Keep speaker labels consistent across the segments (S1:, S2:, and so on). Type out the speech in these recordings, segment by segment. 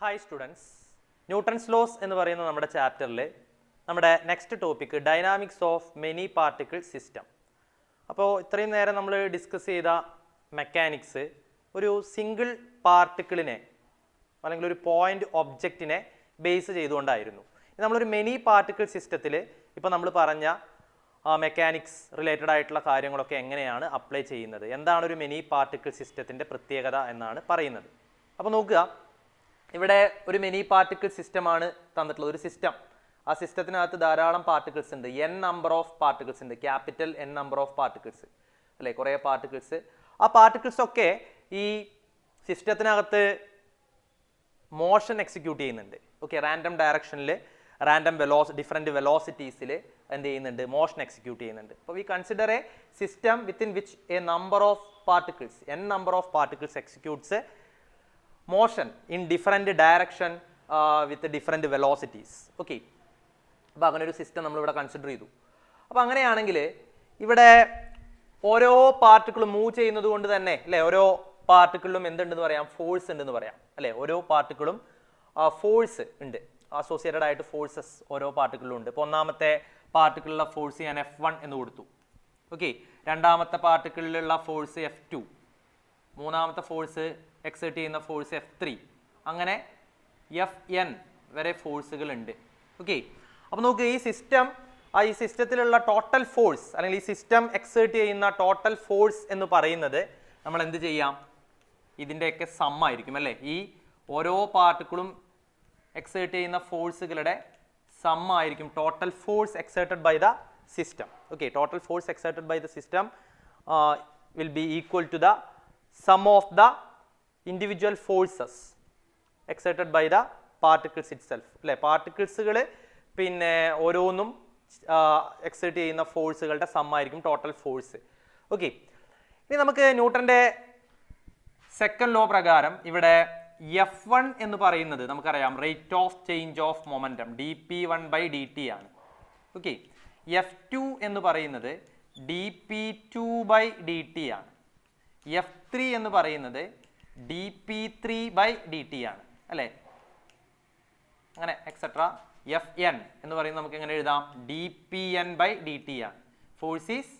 S1: Hi students, Newton's loss എന്ന് പറയുന്ന നമ്മുടെ ചാപ്റ്ററിൽ നമ്മുടെ next topic dynamics of many particle system. അപ്പോൾ ഇത്രയും നേരം നമ്മൾ ഡിസ്കസ് ചെയ്ത മെക്കാനിക്സ് ഒരു സിംഗിൾ പാർട്ടിക്കിളിനെ അല്ലെങ്കിൽ ഒരു പോയിന്റ് ഒബ്ജക്റ്റിനെ ബേസ് ചെയ്തുകൊണ്ടായിരുന്നു. നമ്മളൊരു മെനി പാർട്ടിക്കിൾ സിസ്റ്റത്തിൽ ഇപ്പോൾ നമ്മൾ പറഞ്ഞ മെക്കാനിക്സ് റിലേറ്റഡ് ആയിട്ടുള്ള കാര്യങ്ങളൊക്കെ എങ്ങനെയാണ് അപ്ലൈ ചെയ്യുന്നത്, എന്താണ് ഒരു മെനി പാർട്ടിക്കിൾ സിസ്റ്റത്തിൻ്റെ പ്രത്യേകത എന്നാണ് പറയുന്നത്. അപ്പോൾ നോക്കുക, ഇവിടെ ഒരു മെനി പാർട്ടിക്കിൾ സിസ്റ്റമാണ് തന്നിട്ടുള്ളത്, ഒരു സിസ്റ്റം. ആ സിസ്റ്റത്തിനകത്ത് ധാരാളം പാർട്ടിക്കിൾസ് ഉണ്ട്, n നമ്പർ ഓഫ് പാർട്ടിക്കിൾസ് ഉണ്ട്, capital n number of particles അല്ലേ, കുറേ പാർട്ടിക്കിൾസ്. ആ പാർട്ടിക്കിൾസ് ഒക്കെ ഈ സിസ്റ്റത്തിനകത്ത് മോഷൻ എക്സിക്യൂട്ട് ചെയ്യുന്നുണ്ട്. ഓക്കെ, റാൻഡം ഡയറക്ഷനിൽ റാൻഡം ഡിഫറെൻറ്റ് വെലോസിറ്റീസിൽ എന്ത് ചെയ്യുന്നുണ്ട്, മോഷൻ എക്സിക്യൂട്ട് ചെയ്യുന്നുണ്ട്. അപ്പോൾ we consider A system within which A number of particles n number of particles executes motion in different direction with different velocities. Okay, അപ്പോൾ അങ്ങനെ ഒരു system നമ്മളിവിടെ കൺസിഡർ ചെയ്തു. അപ്പോൾ അങ്ങനെയാണെങ്കിൽ ഇവിടെ ഓരോ പാർട്ടിക്കിളും മൂവ് ചെയ്യുന്നത് കൊണ്ട് തന്നെ അല്ലേ, ഓരോ പാർട്ടിക്കിളിലും എന്തുണ്ടെന്ന് പറയാം, ഫോഴ്സ് ഉണ്ടെന്ന് പറയാം അല്ലേ. ഓരോ പാർട്ടിക്കിളും ഫോഴ്സ് ഉണ്ട്, അസോസിയേറ്റഡ് ആയിട്ട് ഫോഴ്സസ് ഓരോ പാർട്ടിക്കിളിലും ഉണ്ട്. ഇപ്പോൾ ഒന്നാമത്തെ പാർട്ടിക്കിളിലുള്ള ഫോഴ്സ് ഞാൻ F1 എന്ന് കൊടുത്തു. ഓക്കെ, രണ്ടാമത്തെ പാർട്ടിക്കിളിലുള്ള ഫോഴ്സ് F2, മൂന്നാമത്തെ ഫോഴ്സ് എക്സേർട്ട് ചെയ്യുന്ന ഫോഴ്സ് F3, അങ്ങനെ Fn വരെ ഫോഴ്സുകൾ ഉണ്ട്. ഓക്കെ, അപ്പോൾ നമുക്ക് ഈ സിസ്റ്റത്തിലുള്ള ടോട്ടൽ ഫോഴ്സ് അല്ലെങ്കിൽ ഈ സിസ്റ്റം എക്സേർട്ട് ചെയ്യുന്ന ടോട്ടൽ ഫോഴ്സ് എന്ന് പറയുന്നത് നമ്മൾ എന്ത് ചെയ്യാം, ഇതിൻ്റെയൊക്കെ സം ആയിരിക്കും അല്ലേ. ഈ ഓരോ പാർട്ടിക്കിളും എക്സേർട്ട് ചെയ്യുന്ന ഫോഴ്സുകളുടെ സം ആയിരിക്കും total force exerted by the system. Okay, total force exerted by the system will be equal to the sum of the individual forces exerted by the particles itself അല്ലേ. പാർട്ടിക്കിൾസുകൾ പിന്നെ ഓരോന്നും എക്സേർട്ട് ചെയ്യുന്ന ഫോഴ്സുകളുടെ sum ആയിരിക്കും total force. Okay, ഇനി നമുക്ക് ന്യൂട്ടൻ്റെ second law പ്രകാരം ഇവിടെ F1 എന്ന് പറയുന്നത് നമുക്കറിയാം rate of change of momentum dp1/dt ആണ്. ഓക്കെ, F2 എന്ന് പറയുന്നത് dp2/dt ആണ്. F3 എന്ന് പറയുന്നത് dp3/dt ആണ് അല്ലേ, അങ്ങനെ എക്സെട്ര. Fn എന്ന് പറയുന്നത് നമുക്ക് എങ്ങനെ എഴുതാം, dpn/dt ആണ്. Force is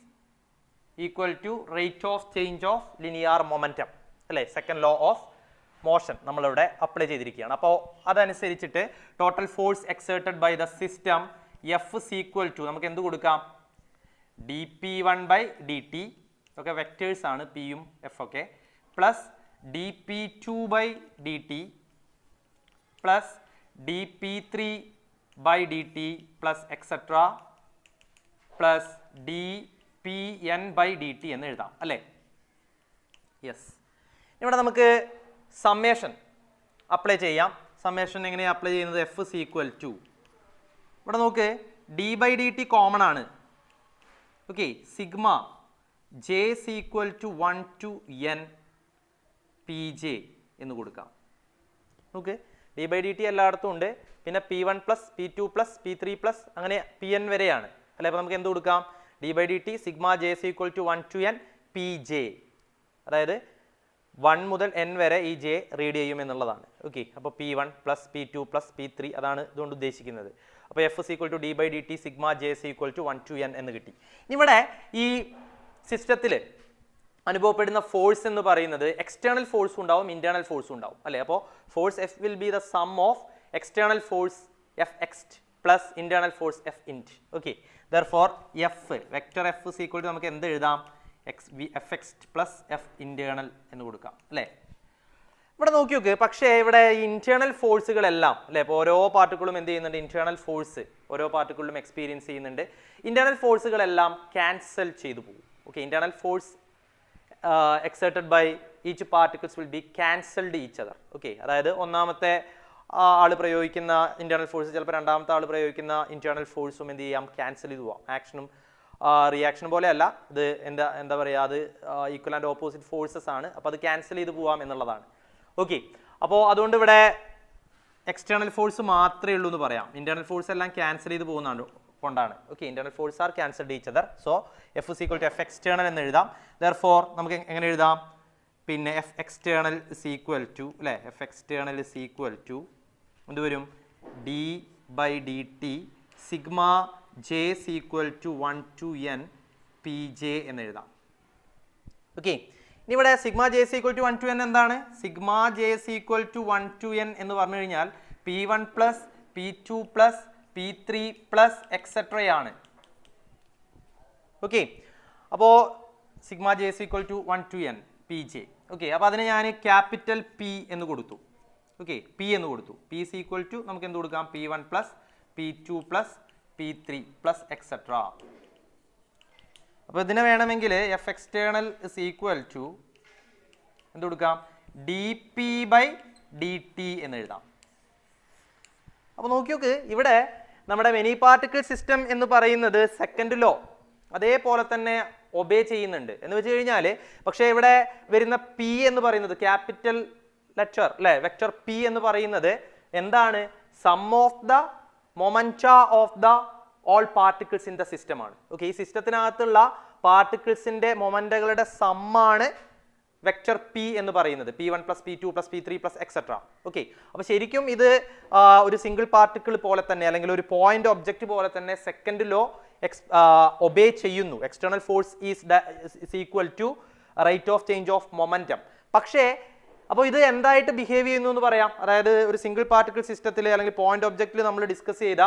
S1: equal to rate of change of linear momentum അല്ലേ. സെക്കൻഡ് ലോ ഓഫ് മോഷൻ നമ്മളിവിടെ അപ്ലൈ ചെയ്തിരിക്കുകയാണ്. അപ്പോൾ അതനുസരിച്ചിട്ട് total force exerted by the system F is equal to നമുക്ക് എന്ത് കൊടുക്കാം, dp1/dt ഒക്കെ വെക്റ്റേഴ്സ് ആണ്, പിയും എഫ് ഒക്കെ, plus dp2/dt plus dp3/dt plus etcetera plus dpn/dt എന്ന് എഴുതാം അല്ലേ. യെസ്, ഇവിടെ നമുക്ക് സമ്മേഷൻ അപ്ലൈ ചെയ്യാം. സമ്മേഷൻ എങ്ങനെയാണ് അപ്ലൈ ചെയ്യുന്നത്, F is equal to ഇവിടെ നോക്ക് d/dt കോമൺ ആണ്. Okay, sigma j is equal to 1 to n pj എന്ന് കൊടുക്കാം. ഓക്കെ, d/dt എല്ലായിടത്തും ഉണ്ട്, പിന്നെ p1 plus p2 plus p3 plus അങ്ങനെ pn വരെയാണ് അല്ലേ. അപ്പോൾ നമുക്ക് എന്ത് കൊടുക്കാം, d/dt sigma j is equal to 1 to n pj, അതായത് 1 മുതൽ n വരെ ഈ j റീഡ് ചെയ്യും എന്നുള്ളതാണ്. ഓക്കെ, അപ്പോൾ p1 plus p2 plus p3 അതാണ് ഇതുകൊണ്ട് ഉദ്ദേശിക്കുന്നത്. അപ്പോൾ F is equal to d/dt sigma j is equal to 1 to n എന്ന് കിട്ടി. ഇവിടെ ഈ സിസ്റ്റത്തിൽ അനുഭവപ്പെടുന്ന ഫോഴ്സ് എന്ന് പറയുന്നത് എക്സ്റ്റേണൽ ഫോഴ്സും ഉണ്ടാവും, ഇന്റേണൽ ഫോഴ്സും ഉണ്ടാവും അല്ലേ. അപ്പോൾ force F will be the sum of external force Fx plus internal force Fint. Okay, therefore F vector F is equal to നമുക്ക് എന്ത് എഴുതാം, Fx പ്ലസ് Finternal എന്ന് കൊടുക്കാം അല്ലേ. ഇവിടെ നോക്കി നോക്ക്, പക്ഷേ ഇവിടെ ഈ ഇന്റേണൽ ഫോഴ്സുകളെല്ലാം അല്ലേ, ഇപ്പോൾ ഓരോ പാർട്ടിക്കിളും എന്ത് ചെയ്യുന്നുണ്ട്, ഇന്റേണൽ ഫോഴ്സ് ഓരോ പാർട്ടിക്കിളിലും എക്സ്പീരിയൻസ് ചെയ്യുന്നുണ്ട്. ഇന്റേണൽ ഫോഴ്സുകളെല്ലാം ക്യാൻസൽ ചെയ്തു പോകും. Okay, internal force exerted by each particles will be cancelled each other. Okay, അതായത് ഒന്നാമത്തെ ആൾ പ്രയോഗിക്കുന്ന ഇന്റേണൽ ഫോഴ്സ് ചിലപ്പോൾ രണ്ടാമത്തെ ആൾ പ്രയോഗിക്കുന്ന ഇന്റേണൽ ഫോഴ്സും എന്ത് ചെയ്യാം, ക്യാൻസൽ ചെയ്ത് പോവാം. ആക്ഷനും റിയാക്ഷനും പോലെയല്ല, ഇത് എന്താ പറയുക, അത് ഈക്വൽ ആൻഡ് ഓപ്പോസിറ്റ് ഫോഴ്സസ് ആണ്. അപ്പോൾ അത് ക്യാൻസൽ ചെയ്ത് പോവാം എന്നുള്ളതാണ്. ഓക്കെ, അപ്പോൾ അതുകൊണ്ട് ഇവിടെ എക്സ്റ്റേണൽ ഫോഴ്സ് മാത്രമേ ഉള്ളൂ എന്ന് പറയാം, ഇന്റേണൽ ഫോഴ്സ് എല്ലാം ക്യാൻസൽ ചെയ്ത് പോകുന്നതാണ് കൊണ്ടാണ്. Okay, internal force are cancelled each other. So F is equal to F external എന്ന് എഴുതാം. Therefore നമുക്ക് എങ്ങനെ എഴുതാം, പിന്നെ F external is equal to അല്ലേ, F external is equal to എന്ത് വരും, D by D T sigma J is equal to 1 to n P J എന്ന് എഴുതാം. ഓക്കെ, ഇനി ഇവിടെ sigma J is equal to 1 to n എന്താണ്, sigma J is equal to 1 to n എന്ന് പറഞ്ഞു കഴിഞ്ഞാൽ P1 plus P2 plus P3 plus എക്സെട്രയാണ്. Okay, അപ്പോൾ sigma J is equal to 1 to n P J. Okay, അപ്പോൾ അതിന് ഞാൻ capital P എന്ന് കൊടുത്തു. ഓക്കെ, പി എന്ന് കൊടുത്തു. പി ഇസ് ഈക്വൽ ടു നമുക്ക് എന്ത് കൊടുക്കാം, P1 plus P2 plus P3 plus etcetera. അപ്പോൾ ഇതിനെ വേണമെങ്കിൽ F external is equal to എന്ത് കൊടുക്കാം, D P by D T എന്ന് എഴുതാം. അപ്പോൾ നോക്കി നോക്ക്, ഇവിടെ നമ്മുടെ മെനി പാർട്ടിക്കിൾ സിസ്റ്റം എന്ന് പറയുന്നത് സെക്കൻഡ് ലോ അതേപോലെ തന്നെ ഒബേ ചെയ്യുന്നുണ്ട് എന്ന് വെച്ച് കഴിഞ്ഞാൽ, പക്ഷേ ഇവിടെ വരുന്ന പി എന്ന് പറയുന്നത് ക്യാപിറ്റൽ ലെറ്റർ അല്ലേ, വെക്ടർ പി എന്ന് പറയുന്നത് എന്താണ്, sum of the momenta of the all particles in the system ആണ്. ഓക്കെ, ഈ സിസ്റ്റത്തിനകത്തുള്ള പാർട്ടിക്കിൾസിന്റെ മൊമെന്റകളുടെ സമ്മാണ് വെക്ടർ പി എന്ന് പറയുന്നത്, P1 plus P2 plus P3 plus etcetera. Okay, അപ്പോൾ ശരിക്കും ഇത് ഒരു സിംഗിൾ പാർട്ടിക്കിൾ പോലെ തന്നെ അല്ലെങ്കിൽ ഒരു പോയിന്റ് ഒബ്ജക്റ്റ് പോലെ തന്നെ സെക്കൻഡ് ലോ ഒബേ ചെയ്യുന്നു. External force is equal to rate of change of momentum. പക്ഷേ അപ്പോൾ ഇത് എന്തായിട്ട് ബിഹേവ് ചെയ്യുന്നു എന്ന് പറയാം, അതായത് ഒരു സിംഗിൾ പാർട്ടിക്കിൾ സിസ്റ്റത്തിൽ അല്ലെങ്കിൽ പോയിന്റ് ഒബ്ജക്റ്റിൽ നമ്മൾ ഡിസ്കസ് ചെയ്ത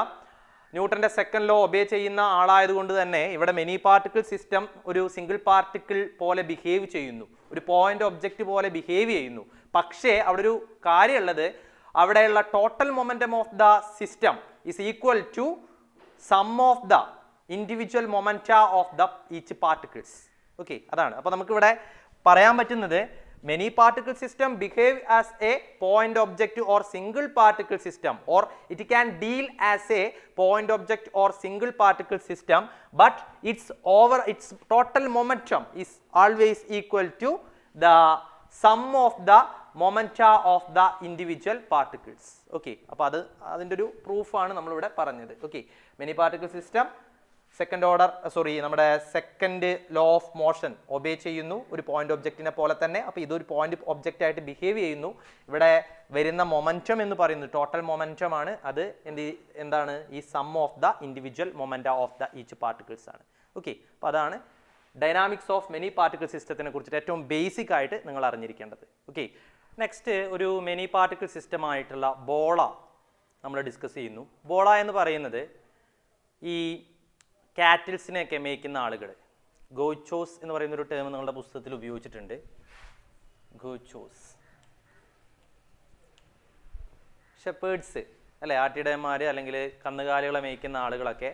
S1: ന്യൂട്ടന്റെ സെക്കൻഡ് ലോ ഒബേ ചെയ്യുന്ന ആളായതുകൊണ്ട് തന്നെ ഇവിടെ മെനി പാർട്ടിക്കിൾ സിസ്റ്റം ഒരു സിംഗിൾ പാർട്ടിക്കിൾ പോലെ ബിഹേവ് ചെയ്യുന്നു, ഒരു പോയിന്റ് ഒബ്ജക്റ്റ് പോലെ ബിഹേവ് ചെയ്യുന്നു. പക്ഷേ അവിടെ ഒരു കാര്യമുള്ളത്, അവിടെയുള്ള total momentum of the system is equal to sum of the individual momenta of the each particles. Okay, അതാണ്. അപ്പോൾ നമുക്കിവിടെ പറയാൻ പറ്റുന്നത് many particle system behave as a point object or single particle system, or it can deal as a point object or single particle system, but its total momentum is always equal to the sum of the momenta of the individual particles. Okay, അപ്പോൾ അതിൻ്റെ ഒരു പ്രൂഫാണ് നമ്മളിവിടെ പറഞ്ഞത്. Okay, many particle system നമ്മുടെ second law of motion obey ചെയ്യുന്നു ഒരു point ഒബ്ജക്റ്റിനെ പോലെ തന്നെ. അപ്പോൾ ഇതൊരു പോയിന്റ് ഒബ്ജക്റ്റ് ആയിട്ട് ബിഹേവ് ചെയ്യുന്നു. ഇവിടെ വരുന്ന മൊമെന്റം എന്ന് പറയുന്നത് ടോട്ടൽ മൊമെന്റം ആണ്. അത് എന്താണ്, ഈ sum of the individual momenta of the each particles ആണ്. ഓക്കെ, അപ്പോൾ അതാണ് ഡൈനാമിക്സ് ഓഫ് മെനി പാർട്ടിക്കിൾ സിസ്റ്റത്തിനെ കുറിച്ചിട്ട് ഏറ്റവും ബേസിക് ആയിട്ട് നിങ്ങൾ അറിഞ്ഞിരിക്കേണ്ടത്. ഓക്കെ, നെക്സ്റ്റ് ഒരു മെനി പാർട്ടിക്കിൾ സിസ്റ്റം ആയിട്ടുള്ള ബോള നമ്മൾ ഡിസ്കസ് ചെയ്യുന്നു. ബോള എന്ന് പറയുന്നത് ഈ കാറ്റിൽസിനെയൊക്കെ മേയ്ക്കുന്ന ആളുകൾ, ഗോച്ചോസ് എന്ന് പറയുന്നൊരു ടേം നിങ്ങളുടെ പുസ്തകത്തിൽ ഉപയോഗിച്ചിട്ടുണ്ട്. ഗോച്ചോസ്, ഷെപ്പേർഡ്സ് അല്ലെ, ആട്ടിടയന്മാർ അല്ലെങ്കിൽ കന്നുകാലികളെ മേയ്ക്കുന്ന ആളുകളൊക്കെ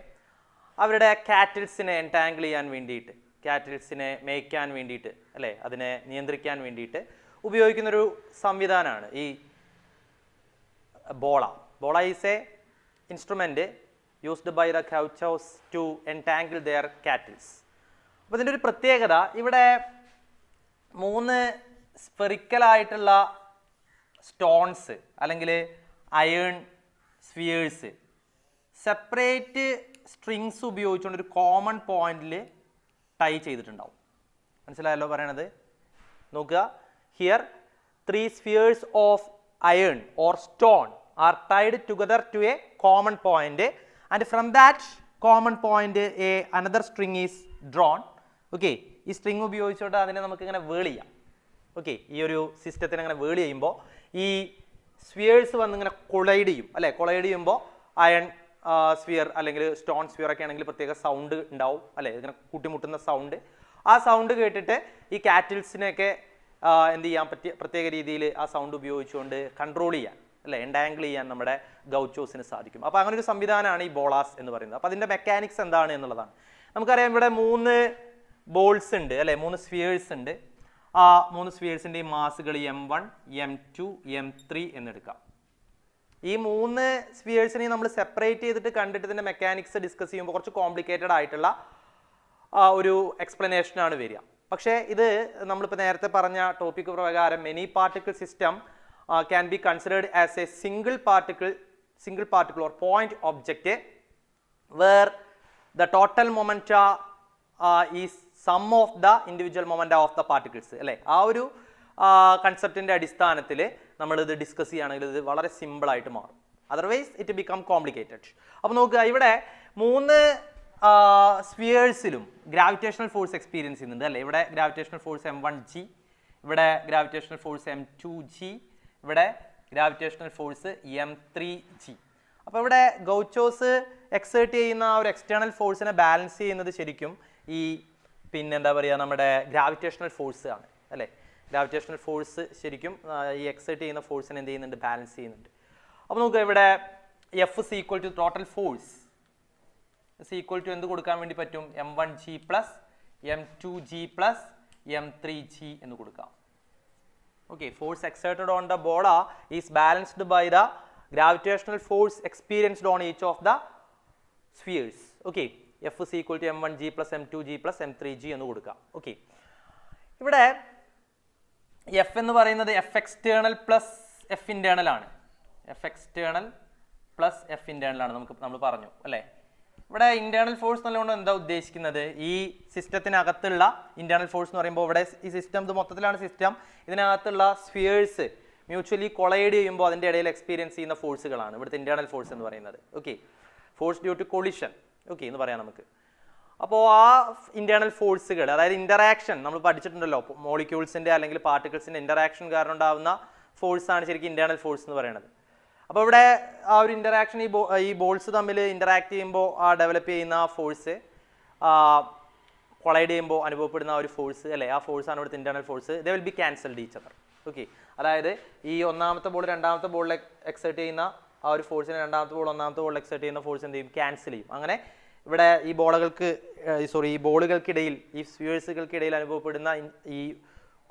S1: അവരുടെ കാറ്റിൽസിനെ എൻടാങ്കിൾ ചെയ്യാൻ വേണ്ടിയിട്ട്, കാറ്റിൽസിനെ മേയ്ക്കാൻ വേണ്ടിയിട്ട് അല്ലേ, അതിനെ നിയന്ത്രിക്കാൻ വേണ്ടിയിട്ട് ഉപയോഗിക്കുന്നൊരു സംവിധാനമാണ് ഈ bola. Bola is an instrument used by the gauchos to entangle their cattle. അപ്പോൾ ഇതിൻ്റെ ഒരു പ്രത്യേകത, ഇവിടെ 3 സ്ഫെറിക്കൽ ആയിട്ടുള്ള സ്റ്റോൺസ് അല്ലെങ്കിൽ അയേൺ സ്ഫിയേഴ്സ് സെപ്പറേറ്റ് സ്ട്രിങ്സ് ഉപയോഗിച്ചുകൊണ്ട് ഒരു കോമൺ പോയിന്റിൽ ടൈ ചെയ്തിട്ടുണ്ടാവും. മനസ്സിലായല്ലോ പറയണത്? നോക്കുക, here 3 spheres of iron or stone are tied together to a common point, and from that common point another string is drawn. Okay, ഈ സ്ട്രിങ് ഉപയോഗിച്ചുകൊണ്ട് അതിനെ നമുക്ക് ഇങ്ങനെ വേൾ ചെയ്യാം. ഓക്കെ, ഈ ഒരു സിസ്റ്റത്തിന് അങ്ങനെ വേൾ ചെയ്യുമ്പോൾ ഈ സ്ഫിയേഴ്സ് വന്ന് ഇങ്ങനെ കൊളൈഡ് ചെയ്യും അല്ലേ. കൊളൈഡ് ചെയ്യുമ്പോൾ അയൺ സ്ഫിയർ അല്ലെങ്കിൽ സ്റ്റോൺ സ്ഫിയർ ഒക്കെ ആണെങ്കിൽ പ്രത്യേക സൗണ്ട് ഉണ്ടാവും അല്ലേ, ഇങ്ങനെ കൂട്ടിമുട്ടുന്ന സൗണ്ട്. ആ സൗണ്ട് കേട്ടിട്ട് ഈ കാറ്റിൽസിനെയൊക്കെ എന്ത് ചെയ്യാൻ പറ്റിയ പ്രത്യേക രീതിയിൽ ആ സൗണ്ട് ഉപയോഗിച്ചുകൊണ്ട് കൺട്രോൾ ചെയ്യാൻ അല്ലെ, എൻടാങ്കിൾ ചെയ്യാൻ നമ്മുടെ ഗൗച്ചോസിന് സാധിക്കും. അപ്പോൾ അങ്ങനെ ഒരു സംവിധാനമാണ് ഈ ബോളാസ് എന്ന് പറയുന്നത്. അപ്പോൾ അതിൻ്റെ മെക്കാനിക്സ് എന്താണ് എന്നുള്ളതാണ്. നമുക്കറിയാം, ഇവിടെ 3 ബോൾസ് ഉണ്ട് അല്ലെ, 3 സ്ഫിയേഴ്സ് ഉണ്ട്. ആ 3 സ്ഫിയേഴ്സിൻ്റെയും മാസുകൾ M1, M2, M3 എന്നെടുക്കാം. ഈ 3 സ്ഫിയേഴ്സിനെയും നമ്മൾ സെപ്പറേറ്റ് ചെയ്തിട്ട് കണ്ടിട്ട് ഇതിൻ്റെ മെക്കാനിക്സ് ഡിസ്കസ് ചെയ്യുമ്പോൾ കുറച്ച് കോംപ്ലിക്കേറ്റഡ് ആയിട്ടുള്ള ഒരു എക്സ്പ്ലനേഷനാണ് വരിക. പക്ഷേ ഇത് നമ്മളിപ്പോൾ നേരത്തെ പറഞ്ഞ ടോപ്പിക് പ്രകാരം many particle system can be considered as a single particle or point object where the total momenta is sum of the individual momenta of the particles അല്ലേ. ആ ഒരു കൺസെപ്റ്റിൻ്റെ അടിസ്ഥാനത്തിൽ നമ്മളിത് ഡിസ്കസ് ചെയ്യുകയാണെങ്കിൽ ഇത് വളരെ സിമ്പിളായിട്ട് മാറും. Otherwise it become complicated. അപ്പോൾ നോക്കുക, ഇവിടെ 3 സ്ഫിയേഴ്സിലും ഗ്രാവിറ്റേഷണൽ ഫോഴ്സ് എക്സ്പീരിയൻസ് ചെയ്യുന്നുണ്ട് അല്ലേ. ഇവിടെ ഗ്രാവിറ്റേഷണൽ ഫോഴ്സ് M1G, ഇവിടെ ഗ്രാവിറ്റേഷണൽ ഫോഴ്സ് M2G, ഇവിടെ ഗ്രാവിറ്റേഷണൽ ഫോഴ്സ് M3G. അപ്പോൾ ഇവിടെ ഗൗച്ചോസ് എക്സേർട്ട് ചെയ്യുന്ന ആ ഒരു എക്സ്റ്റേണൽ ഫോഴ്സിനെ ബാലൻസ് ചെയ്യുന്നത് ശരിക്കും ഈ പിന്നെന്താ പറയുക നമ്മുടെ ഗ്രാവിറ്റേഷണൽ ഫോഴ്സ് ആണ് അല്ലേ. ഗ്രാവിറ്റേഷണൽ ഫോഴ്സ് ശരിക്കും ഈ എക്സേർട്ട് ചെയ്യുന്ന ഫോഴ്സിനെ എന്ത് ചെയ്യുന്നുണ്ട്, ബാലൻസ് ചെയ്യുന്നുണ്ട്. അപ്പോൾ നമുക്ക് ഇവിടെ F is equal to total force is equal to എന്ത് കൊടുക്കാൻ വേണ്ടി പറ്റും, M1G plus M2G plus M3G എന്ന് കൊടുക്കാം. Okay, force exerted on the bola is balanced by the gravitational force experienced on each of the spheres. Okay, F is equal to M1G plus M2G plus M3G എന്ന് കൊടുക്കാം. Okay, ഇവിടെ F എന്ന് പറയുന്നത് F external plus F internal ആണ്. F external plus F internal ആണ് നമ്മൾ പറഞ്ഞു അല്ലേ. ഇവിടെ ഇന്റേണൽ ഫോഴ്സ് എന്നുള്ളതുകൊണ്ട് എന്താ ഉദ്ദേശിക്കുന്നത്, ഈ സിസ്റ്റത്തിനകത്തുള്ള ഇന്റേണൽ ഫോഴ്സ് എന്ന് പറയുമ്പോൾ ഇവിടെ ഈ സിസ്റ്റം ഇത് മൊത്തത്തിലാണ് സിസ്റ്റം, ഇതിനകത്തുള്ള സ്ഫിയേഴ്സ് മ്യൂച്വലി കൊളൈഡ് ചെയ്യുമ്പോൾ അതിൻ്റെ ഇടയിൽ എക്സ്പീരിയൻസ് ചെയ്യുന്ന ഫോഴ്സുകളാണ് ഇവിടുത്തെ ഇന്റേണൽ ഫോഴ്സ് എന്ന് പറയുന്നത്. Okay, force due to collision okay എന്ന് പറയാം നമുക്ക്. അപ്പോൾ ആ ഇന്റേണൽ ഫോഴ്സുകൾ, അതായത് ഇന്ററാക്ഷൻ നമ്മൾ പഠിച്ചിട്ടുണ്ടല്ലോ, മോളിക്യൂൾസിൻ്റെ അല്ലെങ്കിൽ പാർട്ടിക്കിൾസിൻ്റെ ഇന്ററാക്ഷൻ കാരണം ഉണ്ടാകുന്ന ഫോഴ്സാണ് ശരിക്കും ഇന്റേണൽ ഫോഴ്സ് എന്ന് പറയുന്നത്. അപ്പോൾ ഇവിടെ ആ ഒരു ഇന്ററാക്ഷൻ ഈ ബോൾസ് തമ്മിൽ ഇന്ററാക്ട് ചെയ്യുമ്പോൾ ഡെവലപ്പ് ചെയ്യുന്ന ആ ഫോഴ്സ്, കൊളൈഡ് ചെയ്യുമ്പോൾ അനുഭവപ്പെടുന്ന ആ ഒരു ഫോഴ്സ് അല്ലേ, ആ ഫോഴ്സാണ് ഇവിടുത്തെ internal force. They will be cancelled each other. Okay, അതായത് ഈ ഒന്നാമത്തെ ബോൾ രണ്ടാമത്തെ ബോളിൽ എക്സേർട്ട് ചെയ്യുന്ന ആ ഒരു ഫോഴ്സിനെ രണ്ടാമത്തെ ബോൾ ഒന്നാമത്തെ ബോളിൽ എക്സേർട്ട് ചെയ്യുന്ന ഫോഴ്സ് എന്ത് ചെയ്യും, ക്യാൻസൽ ചെയ്യും. അങ്ങനെ ഇവിടെ ഈ ബോളുകൾക്കിടയിൽ ഈ സ്ഫിയേഴ്സുകൾക്കിടയിൽ അനുഭവപ്പെടുന്ന ഈ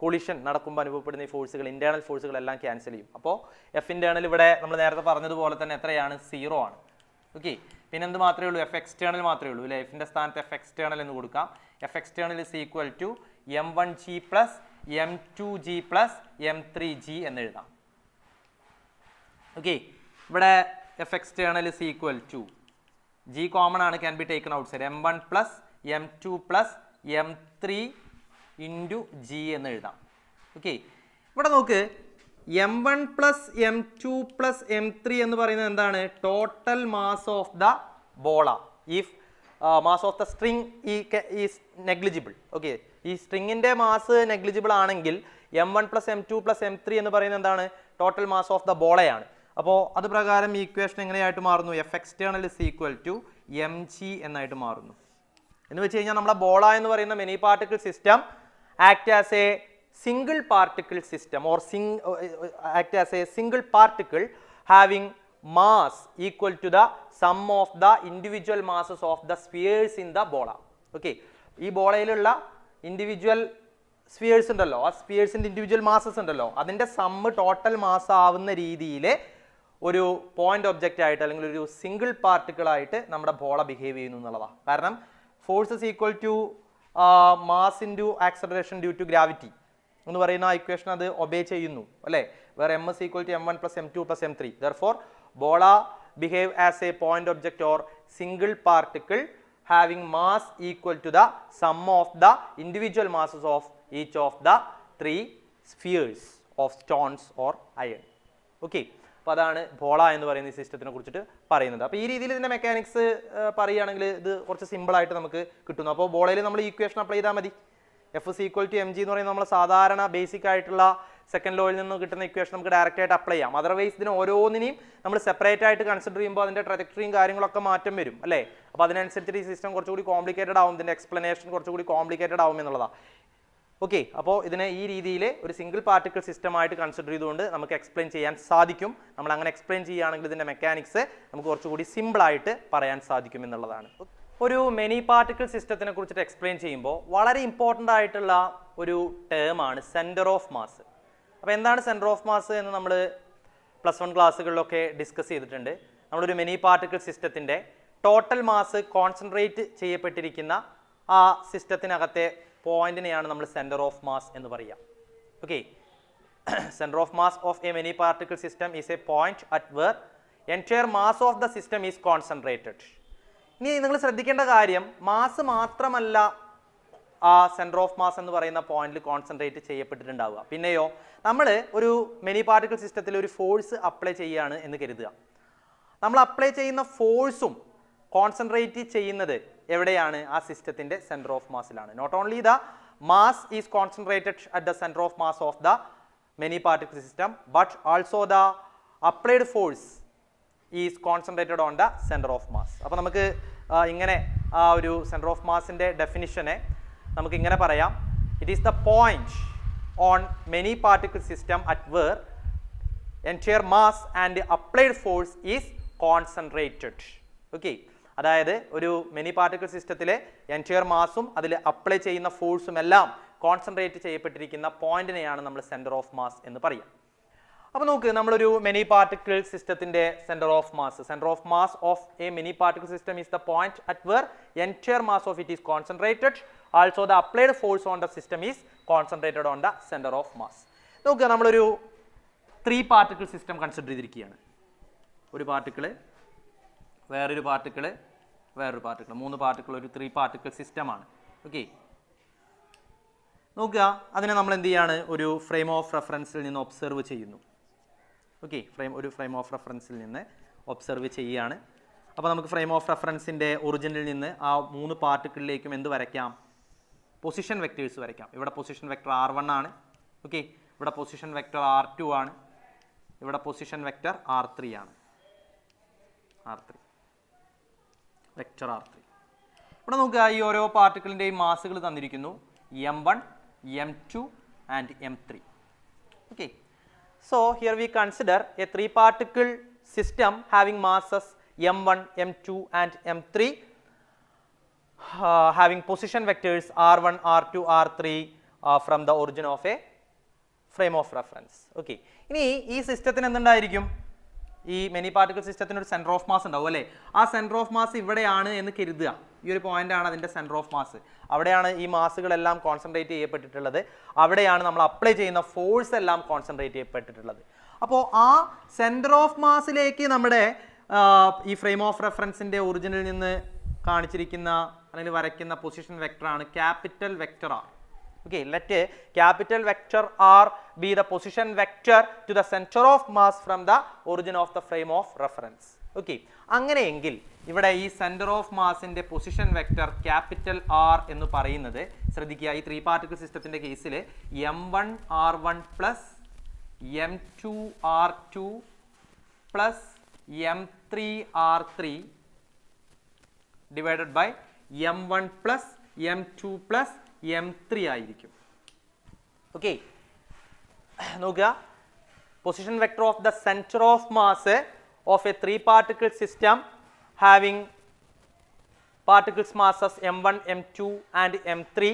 S1: കൊളിഷൻ നടക്കുമ്പോൾ അനുഭവപ്പെടുന്ന ഈ ഫോഴ്സുകൾ, ഇന്റേണൽ ഫോഴ്സുകളെല്ലാം ക്യാൻസൽ ചെയ്യും. അപ്പോൾ F ഇന്റേണൽ ഇവിടെ നമ്മൾ നേരത്തെ പറഞ്ഞതുപോലെ തന്നെ എത്രയാണ്, 0 ആണ്. ഓക്കെ, പിന്നെ എന്ത് മാത്രമേ ഉള്ളൂ, F എക്സ്റ്റേണൽ മാത്രമേ ഉള്ളൂ അല്ലേ. എഫിൻ്റെ സ്ഥാനത്ത് F എക്സ്റ്റേണൽ എന്ന് കൊടുക്കാം. F external is equal to M1G plus M2G plus M3G എന്ന് എഴുതാം. ഓക്കെ, ഇവിടെ F external is equal to G common ആണ്, can be taken outside, M1 plus M2 plus M3 into G എന്ന് എഴുതാം. Okay, ഇവിടെ നോക്ക്, M1 plus M2 plus M3 എന്ന് പറയുന്നത് എന്താണ്, total mass of the bola if mass of the string is negligible. Okay, ഈ സ്ട്രിങ്ങിൻ്റെ mass negligible ആണെങ്കിൽ M1 plus M2 plus M3 എന്ന് പറയുന്നത് എന്താണ്, ടോട്ടൽ മാസ് ഓഫ് ദ ബോളയാണ്. അപ്പോൾ അത് പ്രകാരം ഈ ഇക്വേഷൻ എങ്ങനെയായിട്ട് മാറുന്നു, F external is equal to mg എന്നായിട്ട് മാറുന്നു. എന്ന് വെച്ച് കഴിഞ്ഞാൽ നമ്മുടെ ബോള എന്ന് പറയുന്ന many particle system act as a single particle system or act as a single particle having mass equal to the sum of the individual masses of the spheres in the bola. Okay, ഈ ബോളയിലുള്ള individual spheres ഉണ്ടല്ലോ, ആ സ്ഫിയേഴ്സിൻ്റെ individual masses ഉണ്ടല്ലോ, അതിൻ്റെ sum total mass ആവുന്ന രീതിയിൽ ഒരു point object ആയിട്ട് അല്ലെങ്കിൽ ഒരു സിംഗിൾ പാർട്ടിക്കിൾ ആയിട്ട് നമ്മുടെ ബോള ബിഹേവ് ചെയ്യുന്നു എന്നുള്ളതാണ്. കാരണം force is equal to mass into acceleration due to gravity എന്ന് പറയുന്ന ആ ഇക്വേഷൻ അത് ഒബേ ചെയ്യുന്നു അല്ലേ. Where M is equal to M1 plus M2 plus M3. Therefore, bola behave as a point object or single particle having mass equal to the sum of the individual masses of each of the 3 spheres of stones or iron. Okay, അപ്പോൾ അതാണ് ബോള എന്ന് പറയുന്ന ഈ സിസ്റ്റത്തിനെ കുറിച്ചിട്ട് പറയുന്നത്. അപ്പോൾ ഈ രീതിയിൽ ഇതിൻ്റെ മെക്കാനിക്സ് പറയുകയാണെങ്കിൽ ഇത് കുറച്ച് സിമ്പിളായിട്ട് നമുക്ക് കിട്ടുന്നു. അപ്പോൾ ബോളയിൽ നമ്മൾ ഈക്വേഷൻ അപ്ലൈ ചെയ്താൽ മതി. F is equal to mg എന്ന് പറയുന്നത് നമ്മൾ സാധാരണ ബേസിക് ആയിട്ടുള്ള സെക്കൻഡ് ലോയിൽ നിന്ന് കിട്ടുന്ന ഇക്വേഷൻ നമുക്ക് ഡയറക്റ്റ് ആയിട്ട് അപ്ലൈ ചെയ്യാം. അതർവൈസ് ഇതിന് ഓരോന്നിനെയും നമ്മൾ സെപ്പറേറ്റ് ആയിട്ട് കൺസിഡർ ചെയ്യുമ്പോൾ അതിൻ്റെ ട്രജക്ടറിയും കാര്യങ്ങളൊക്കെ മാറ്റം വരും അല്ലേ. അപ്പോൾ അതിനനുസരിച്ചിട്ട് ഈ സിസ്റ്റം കുറച്ചുകൂടി കോംപ്ലിക്കേറ്റഡ് ആവും, ഇതിൻ്റെ എക്സ്പ്ലനേഷൻ കുറച്ചുകൂടി കോംപ്ലിക്കേറ്റഡ് ആവും എന്നുള്ളതാണ്. ഓക്കെ, അപ്പോൾ ഇതിനെ ഈ രീതിയിൽ ഒരു സിംഗിൾ പാർട്ടിക്കിൾ സിസ്റ്റമായിട്ട് കൺസിഡർ ചെയ്തുകൊണ്ട് നമുക്ക് എക്സ്പ്ലെയിൻ ചെയ്യാൻ സാധിക്കും. നമ്മൾ അങ്ങനെ എക്സ്പ്ലെയിൻ ചെയ്യുകയാണെങ്കിൽ ഇതിൻ്റെ മെക്കാനിക്സ് നമുക്ക് കുറച്ചുകൂടി സിമ്പിളായിട്ട് പറയാൻ സാധിക്കും എന്നുള്ളതാണ്. ഒരു മെനി പാർട്ടിക്കിൾ സിസ്റ്റത്തിനെ കുറിച്ചിട്ട് എക്സ്പ്ലെയിൻ ചെയ്യുമ്പോൾ വളരെ ഇമ്പോർട്ടൻ്റ് ആയിട്ടുള്ള ഒരു ടേമാണ് സെൻറ്റർ ഓഫ് മാസ്. അപ്പോൾ എന്താണ് സെൻറ്റർ ഓഫ് മാസ് എന്ന് നമ്മൾ +1 ക്ലാസ്സുകളിലൊക്കെ ഡിസ്കസ് ചെയ്തിട്ടുണ്ട്. നമ്മളൊരു മെനി പാർട്ടിക്കിൾ സിസ്റ്റത്തിൻ്റെ ടോട്ടൽ മാസ് കോൺസെൻട്രേറ്റ് ചെയ്യപ്പെട്ടിരിക്കുന്ന ആ സിസ്റ്റത്തിനകത്തെ പോയിന്റിനെയാണ് നമ്മൾ സെൻറ്റർ ഓഫ് മാസ് എന്ന് പറയുക. Okay, centre of mass of a many particle system is a point at where entire mass of the system is concentrated. ഇനി നിങ്ങൾ ശ്രദ്ധിക്കേണ്ട കാര്യം, മാസ് മാത്രമല്ല ആ സെൻറ്റർ ഓഫ് മാസ് എന്ന് പറയുന്ന പോയിന്റിൽ കോൺസെൻട്രേറ്റ് ചെയ്യപ്പെട്ടിട്ടുണ്ടാവുക. പിന്നെയോ നമ്മൾ ഒരു മെനി പാർട്ടിക്കിൾ സിസ്റ്റത്തിൽ ഒരു ഫോഴ്സ് അപ്ലൈ ചെയ്യുകയാണ് എന്ന് കരുതുക. നമ്മൾ അപ്ലൈ ചെയ്യുന്ന ഫോഴ്സും കോൺസെൻട്രേറ്റ് ചെയ്യുന്നത് എവിടെയാണ്? ആ സിസ്റ്റത്തിൻ്റെ സെൻറ്റർ ഓഫ് മാസിലാണ്. Not only the mass is concentrated at the centre of mass of the many particle system, but also the applied force is concentrated on the centre of mass. അപ്പോൾ നമുക്ക് ഇങ്ങനെ ആ ഒരു സെൻറ്റർ ഓഫ് മാസിൻ്റെ ഡെഫിനിഷനെ നമുക്ക് ഇങ്ങനെ പറയാം: it is the point on many particle system at where entire mass and applied force is concentrated. Okay, അതായത് ഒരു മെനി പാർട്ടിക്കിൾ സിസ്റ്റത്തിലെ എൻറ്റയർ മാസും അതിൽ അപ്ലൈ ചെയ്യുന്ന ഫോഴ്സും എല്ലാം കോൺസെൻട്രേറ്റ് ചെയ്യപ്പെട്ടിരിക്കുന്ന പോയിന്റിനെയാണ് നമ്മൾ സെൻറ്റർ ഓഫ് മാസ് എന്ന് പറയുക. അപ്പോൾ നോക്ക്, നമ്മളൊരു മെനി പാർട്ടിക്കിൾ സിസ്റ്റത്തിൻ്റെ centre of mass of a many particle system is the point at where entire mass of it is concentrated. Also the applied force on the system is concentrated on the centre of mass. നോക്കുക, നമ്മളൊരു 3 particle system consider ചെയ്തിരിക്കുകയാണ്. ഒരു particle, വേറൊരു particle, വേറൊരു particle, 3 particle, ഒരു 3 particle സിസ്റ്റമാണ്. Okay, നോക്കുക, അതിനെ നമ്മൾ എന്ത് ചെയ്യാണ്? ഒരു ഫ്രെയിം ഓഫ് റെഫറൻസിൽ നിന്ന് ഒബ്സർവ് ചെയ്യുന്നു. ഓക്കെ, ഒരു ഫ്രെയിം ഓഫ് റെഫറൻസിൽ നിന്ന് ഒബ്സർവ് ചെയ്യുകയാണ്. അപ്പോൾ നമുക്ക് ഫ്രെയിം ഓഫ് റെഫറൻസിൻ്റെ ഒറിജിനിൽ നിന്ന് ആ 3 പാർട്ടിക്കിളിലേക്കും എന്ത് വരയ്ക്കാം? പൊസിഷൻ വെക്ടേഴ്സ് വരയ്ക്കാം. ഇവിടെ പൊസിഷൻ വെക്ടർ R1 ആണ്. ഓക്കെ, ഇവിടെ പൊസിഷൻ വെക്ടർ R2 ആണ്. ഇവിടെ പൊസിഷൻ വെക്ടർ R3 ആണ്. Vector R3. ഇവിടെ നോക്കുക, ഈ ഓരോ പാർട്ടിക്കിളിൻ്റെയും മാസുകൾ തന്നിരിക്കുന്നു: M1, M2 and M3. Okay, so here we consider a 3 particle system having masses M1, M2 and M3, having position vectors R1, R2, R3 from the origin of a frame of reference. Okay, ഇനി ഈ സിസ്റ്റത്തിന് എന്തുണ്ടായിരിക്കും? ഈ many particle സിസ്റ്റത്തിന് ഒരു centre of mass ഉണ്ടാവും അല്ലേ? ആ centre of mass ഇവിടെയാണ് എന്ന് കരുതുക. ഈ ഒരു പോയിന്റാണ് അതിൻ്റെ സെൻറ്റർ ഓഫ് മാസ്. അവിടെയാണ് ഈ മാസുകളെല്ലാം കോൺസെൻട്രേറ്റ് ചെയ്യപ്പെട്ടിട്ടുള്ളത്. അവിടെയാണ് നമ്മൾ അപ്ലൈ ചെയ്യുന്ന ഫോഴ്സ് എല്ലാം കോൺസെൻട്രേറ്റ് ചെയ്യപ്പെട്ടിട്ടുള്ളത്. അപ്പോൾ ആ സെൻറ്റർ ഓഫ് മാസിലേക്ക് നമ്മുടെ ഈ ഫ്രെയിം ഓഫ് റെഫറൻസിൻ്റെ ഒറിജിനിൽ നിന്ന് കാണിച്ചിരിക്കുന്ന അല്ലെങ്കിൽ വരയ്ക്കുന്ന പൊസിഷൻ വെക്ടറാണ് capital vector R. Okay, let capital vector R be the position vector to the center of mass from the origin of the frame of reference. Okay, അങ്ങനെയെങ്കിൽ ഇവിടെ ഈ സെൻറ്റർ ഓഫ് മാസിൻ്റെ പൊസിഷൻ വെക്ടർ ക്യാപിറ്റൽ R എന്ന് പറയുന്നത്, ശ്രദ്ധിക്കുക, ഈ 3 particle സിസ്റ്റത്തിൻ്റെ കേസിൽ M1 R1 plus M2 R2 plus M3 R3 divided by M1 plus M2 plus M3 ആയിരിക്കും. ഓക്കെ, നോക്കുക, position vector of the centre of mass of a 3 particle system having particles masses M1, M2 and M3,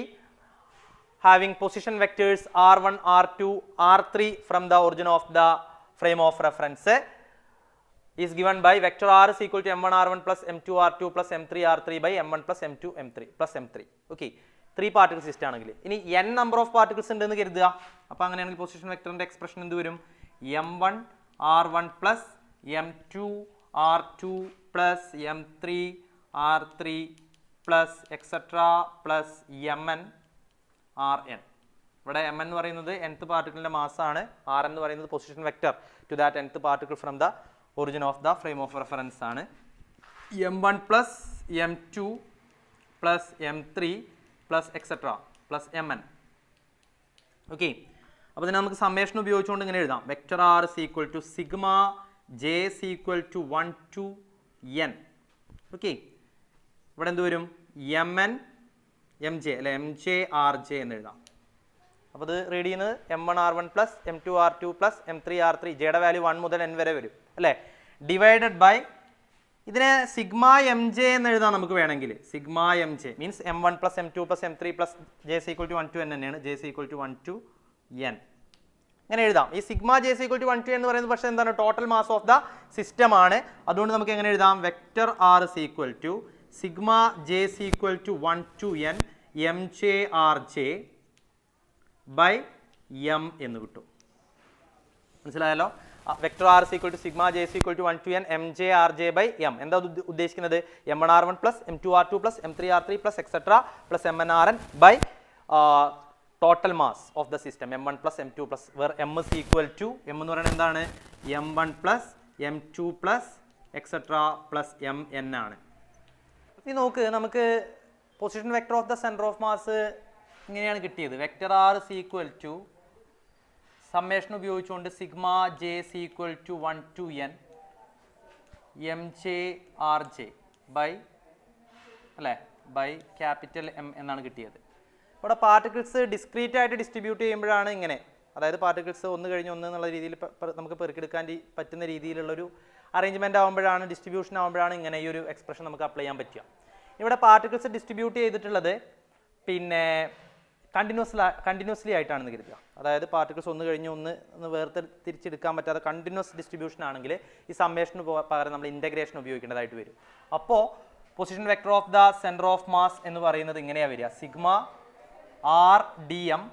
S1: having position vectors R1, R2, R3 from the origin of the frame of reference is given by vector R is equal to M1 R1 plus M2 R2 plus M3 R3 by M1 plus M2 M3 plus M3. Okay, 3 particle system ആണെങ്കിൽ ഇനി n number of particles ഉണ്ടെന്ന് കരുതുക. അപ്പോൾ അങ്ങനെയാണെങ്കിൽ position വെക്ടറിൻ്റെ expression എന്ത് വരും? M1 R1 plus M2 R2 plus M3 R3 plus etcetera plus Mn Rn. ഇവിടെ Mn എന്ന് പറയുന്നത് nth പാർട്ടിക്കിളിൻ്റെ മാസാണ്. Rn എന്ന് പറയുന്നത് position vector to that nth particle from the origin of the frame of reference ആണ്. M1 plus M2 plus M3 plus etcetera plus Mn. Okay, അപ്പോൾ ഇതിനെ നമുക്ക് സമ്മേഷൻ ഉപയോഗിച്ചുകൊണ്ട് ഇങ്ങനെ എഴുതാം: vector R is equal to sigma J is equal to 1 to n. ഓക്കെ, ഇവിടെ എന്ത് വരും? Mn Mj അല്ലെ, Mj Rj എന്ന് എഴുതാം. അപ്പോൾ ഇത് റീഡ് ചെയ്യുന്നത് M1 R1 plus M2 R2 plus M3 R3, ജയുടെ value 1 മുതൽ n വരെ വരും അല്ലേ, ഡിവൈഡഡ് ബൈ, ഇതിനെ സിഗ്മ എം ജെ എന്ന് എഴുതാൻ നമുക്ക് വേണമെങ്കിൽ. Sigma M J means M1 plus M2 plus M3 plus J equal to 1 to n തന്നെയാണ്. J equal to 1 to n അങ്ങനെ എഴുതാം. ഈ sigma J equal to 1 to n എന്ന് പറയുന്നത് പക്ഷേ എന്താണ്? Total mass of the system ആണ്. അതുകൊണ്ട് നമുക്ക് എങ്ങനെ എഴുതാം? Vector R is equal to sigma J equal to 1 to n MJ RJ by M എന്ന് കിട്ടും. മനസ്സിലായല്ലോ? Vector R is equal to sigma J equal to 1 to n MJ RJ by M. എന്താ ഉദ്ദേശിക്കുന്നത്? M1 R1 plus M2 R2 plus M3 R3 plus etcetera plus Mn Rn by total mass of the system m1 plus m2 plus where m is equal to m എന്ന് പറയുന്നത് എന്താണ് m1 plus m2 plus etc plus mn ആണ്. ഇനി നോക്ക്, നമുക്ക് position vector of the centre of mass ഇങ്ങനെയാണ് കിട്ടിയത്. Vector R is equal to summation ഉപയോഗിച്ചുകൊണ്ട് sigma J is equal to 1 to n mj rj by അല്ലേ ബൈ ക്യാപിറ്റൽ എം എന്നാണ് കിട്ടിയത്. ഇവിടെ പാർട്ടിക്കിൾസ് ഡിസ്ക്രീറ്റ് ആയിട്ട് ഡിസ്ട്രിബ്യൂട്ട് ചെയ്യുമ്പോഴാണ് ഇങ്ങനെ, അതായത് പാർട്ടിക്കിൾസ് ഒന്ന് കഴിഞ്ഞ് ഒന്ന് എന്നുള്ള രീതിയിൽ നമുക്ക് പെറുക്കിയെടുക്കാൻ പറ്റുന്ന രീതിയിലുള്ളൊരു അറേഞ്ച്മെൻറ്റ് ആകുമ്പോഴാണ്, ഡിസ്ട്രിബ്യൂഷൻ ആകുമ്പോഴാണ് ഇങ്ങനെ ഈ ഒരു എക്സ്പ്രഷൻ നമുക്ക് അപ്ലൈ ചെയ്യാൻ പറ്റുക. ഇവിടെ പാർട്ടിക്കിൾസ് ഡിസ്ട്രിബ്യൂട്ട് ചെയ്തിട്ടുള്ളത് പിന്നെ കണ്ടിന്യൂസ്ലി ആയിട്ടാണെന്ന് കരുതുക. അതായത് പാർട്ടിക്കിൾസ് ഒന്ന് കഴിഞ്ഞ് ഒന്ന് തിരിച്ചെടുക്കാൻ പറ്റാതെ കണ്ടിന്യൂസ് ഡിസ്ട്രിബ്യൂഷൻ ആണെങ്കിൽ ഈ സമ്മേഷന് പകരം നമ്മൾ ഇൻ്റഗ്രേഷൻ ഉപയോഗിക്കേണ്ടതായിട്ട് വരും. അപ്പോൾ position vector of the centre of mass എന്ന് പറയുന്നത് ഇങ്ങനെയാണ് വരിക, sigma R D M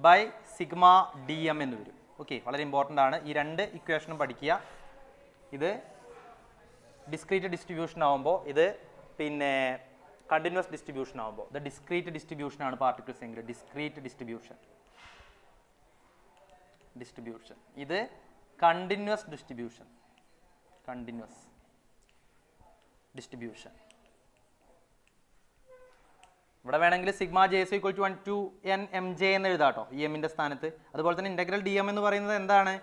S1: by sigma D M എന്ന് വരും. ഓക്കെ, വളരെ ഇമ്പോർട്ടൻ്റ് ആണ്. ഈ രണ്ട് ഇക്വേഷനും പഠിക്കുക. ഇത് ഡിസ്ക്രീറ്റ് ഡിസ്ട്രിബ്യൂഷൻ ആകുമ്പോൾ, ഇത് പിന്നെ കണ്ടിന്യൂസ് ഡിസ്ട്രിബ്യൂഷൻ ആകുമ്പോൾ, ഇത് ഡിസ്ക്രീറ്റ് ഡിസ്ട്രിബ്യൂഷൻ ആണ് പാർട്ടിക്കിൾസ് എങ്കിൽ ഡിസ്ക്രീറ്റ് ഡിസ്ട്രിബ്യൂഷൻ, ഇത് കണ്ടിന്യൂസ് ഡിസ്ട്രിബ്യൂഷൻ, ഇവിടെ വേണമെങ്കിൽ sigma J is equal to 1 to n mj എന്ന് എഴുതാട്ടോ ഈ എമ്മിൻ്റെ സ്ഥാനത്ത്. അതുപോലെ തന്നെ ഇൻ്റഗ്രൽ ഡി എം എന്ന് പറയുന്നത് എന്താണ്,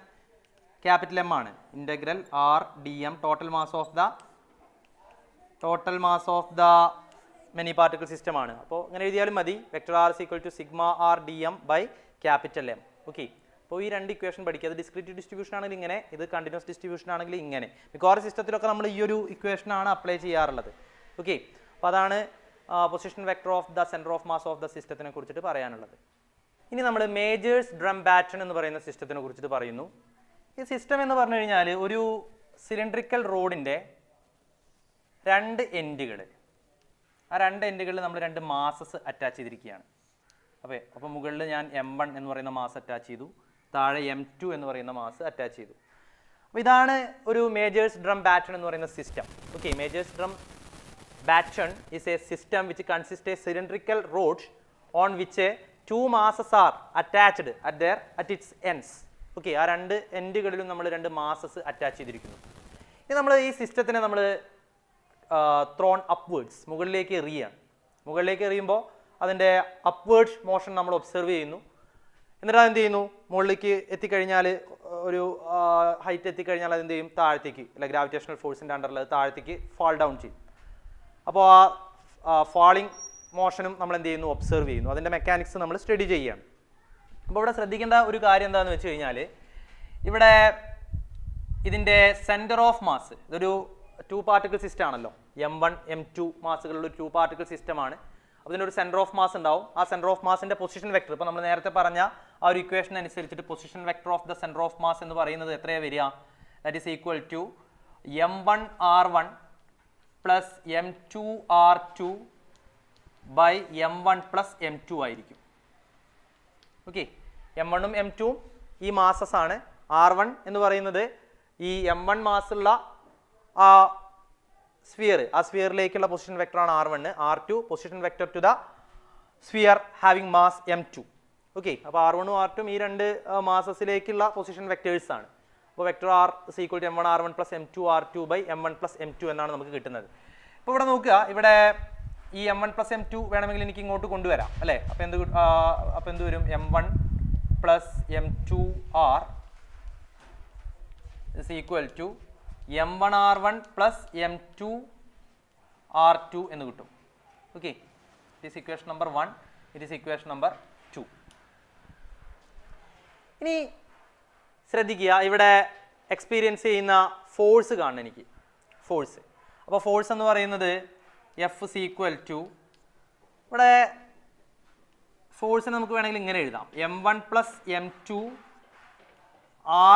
S1: ക്യാപിറ്റൽ എം ആണ്. Integral R D M total mass of the many particle system ആണ്. അപ്പോൾ ഇങ്ങനെ എഴുതിയാലും മതി, vector R is equal to sigma R D M by capital M. Okay, അപ്പോൾ ഈ രണ്ട് ഇക്വേഷൻ പഠിക്കുക. അത് ഡിസ്ക്രീറ്റ് ഡിസ്ട്രിബ്യൂഷൻ ആണെങ്കിൽ ഇങ്ങനെ, ഇത് കണ്ടിന്യൂസ് ഡിസ്ട്രിബ്യൂഷൻ ആണെങ്കിൽ ഇങ്ങനെ. മിക്കവാറും സിസ്റ്റത്തിലൊക്കെ നമ്മൾ ഈ ഒരു ഇക്വേഷനാണ് അപ്ലൈ ചെയ്യാറുള്ളത്. ഓക്കെ, അപ്പോൾ അതാണ് position vector of the centre of mass of the സിസ്റ്റത്തിനെ കുറിച്ചിട്ട് പറയാനുള്ളത്. ഇനി നമ്മൾ മേജേഴ്സ് ഡ്രം ബാറ്റൺ എന്ന് പറയുന്ന സിസ്റ്റത്തിനെ കുറിച്ചിട്ട് പറയുന്നു. ഈ സിസ്റ്റം എന്ന് പറഞ്ഞു കഴിഞ്ഞാൽ ഒരു സിലിണ്ടറിക്കൽ റോഡിൻ്റെ രണ്ട് എൻഡുകൾ, ആ രണ്ട് എൻഡുകളിൽ നമ്മൾ രണ്ട് മാസസ് അറ്റാച്ച് ചെയ്തിരിക്കുകയാണ്. അപ്പോൾ മുകളിൽ ഞാൻ m1 എന്ന് പറയുന്ന മാസ് അറ്റാച്ച് ചെയ്തു, താഴെ m2 എന്ന് പറയുന്ന മാസ് അറ്റാച്ച് ചെയ്തു. അപ്പോൾ ഇതാണ് ഒരു മേജേഴ്സ് ഡ്രം ബാറ്റൺ എന്ന് പറയുന്ന system. Okay, majors drum baton is a system which consists a cylindrical rod on which two masses are attached at its ends. Okay, ആ രണ്ട് എൻഡുകളിലും നമ്മൾ രണ്ട് മാസസ് അറ്റാച്ച് ചെയ്തിരിക്കുന്നു. ഇനി നമ്മൾ ഈ സിസ്റ്റത്തിനെ നമ്മൾ ത്രോൺ അപ്വേർഡ്സ്, മുകളിലേക്ക് എറിയാണ്. മുകളിലേക്ക് എറിയുമ്പോൾ അതിൻ്റെ അപ്വേർഡ് മോഷൻ നമ്മൾ ഒബ്സർവ് ചെയ്യുന്നു. എന്നിട്ട് അതെന്ത് ചെയ്യുന്നു, മുകളിലേക്ക് എത്തിക്കഴിഞ്ഞാൽ ഒരു ഹൈറ്റ് എത്തിക്കഴിഞ്ഞാൽ അതെന്ത് ചെയ്യും, താഴത്തേക്ക് അല്ലെ ഗ്രാവിറ്റേഷണൽ ഫോഴ്സിൻ്റെ അണ്ടറിൽ താഴത്തേക്ക് ഫാൾ ഡൗൺ ചെയ്യും. അപ്പോൾ ആ ഫാളിങ് മോഷനും നമ്മൾ എന്ത് ചെയ്യുന്നു, ഒബ്സർവ് ചെയ്യുന്നു. അതിൻ്റെ മെക്കാനിക്സ് നമ്മൾ സ്റ്റഡി ചെയ്യുകയാണ്. അപ്പോൾ ഇവിടെ ശ്രദ്ധിക്കേണ്ട ഒരു കാര്യം എന്താണെന്ന് വെച്ച് കഴിഞ്ഞാൽ, ഇവിടെ ഇതിൻ്റെ സെൻറ്റർ ഓഫ് മാസ്, ഇതൊരു 2 പാർട്ടിക്കിൾ സിസ്റ്റം ആണല്ലോ, m1 m2 മാസുകളുള്ള ഒരു 2 പാർട്ടിക്കിൾ സിസ്റ്റമാണ്. അപ്പോൾ ഇതിനൊരു സെൻറ്റർ ഓഫ് മാസ് ഉണ്ടാവും. ആ സെൻറ്റർ ഓഫ് മാസിൻ്റെ പൊസിഷൻ വെക്ടർ, ഇപ്പോൾ നമ്മൾ നേരത്തെ പറഞ്ഞ ആ ഒരു ഇക്വേഷൻ അനുസരിച്ചിട്ട് position vector of the centre of mass എന്ന് പറയുന്നത് എത്രയാണ് വരിക, that is equal to m1 r1 plus m2 r2 by m1 plus m2 ആയിരിക്കും. ഓക്കെ, m1 ഉം m2 ഉം ഈ മാസസ് ആണ്. r1 എന്ന് പറയുന്നത് ഈ m1 മാസുള്ള ആ സ്ഫിയർ, ആ സ്ഫിയറിലേക്കുള്ള പൊസിഷൻ വെക്ടറാണ് r1, r2 position vector to the sphere having mass m2. Okay, അപ്പോൾ r1 ഉം r2 ഉം ഈ രണ്ട് മാസസിലേക്കുള്ള പൊസിഷൻ വെക്ടേഴ്സ് ആണ്. അപ്പോൾ vector R is equal to m1 r1 plus m2 r2 by m1 plus m2 എന്നാണ് നമുക്ക് കിട്ടുന്നത്. ഇപ്പോൾ ഇവിടെ നോക്കുക, ഇവിടെ ഈ m1 പ്ലസ് m2 വേണമെങ്കിൽ എനിക്ക് ഇങ്ങോട്ട് കൊണ്ടുവരാം അല്ലേ. അപ്പോൾ എന്ത് വരും, m1 plus m2 r is equal to m1 r1 plus m2 r2 എന്ന് കിട്ടും. Okay, it is equation number 1, it is equation number 2. ഇനി ശ്രദ്ധിക്കുക, ഇവിടെ എക്സ്പീരിയൻസ് ചെയ്യുന്ന ഫോഴ്സ് കാണണം എനിക്ക്, ഫോഴ്സ്. അപ്പോൾ ഫോഴ്സ് എന്ന് പറയുന്നത് F is equal to, ഇവിടെ ഫോഴ്സിന് നമുക്ക് വേണമെങ്കിൽ ഇങ്ങനെ എഴുതാം, m1 plus m2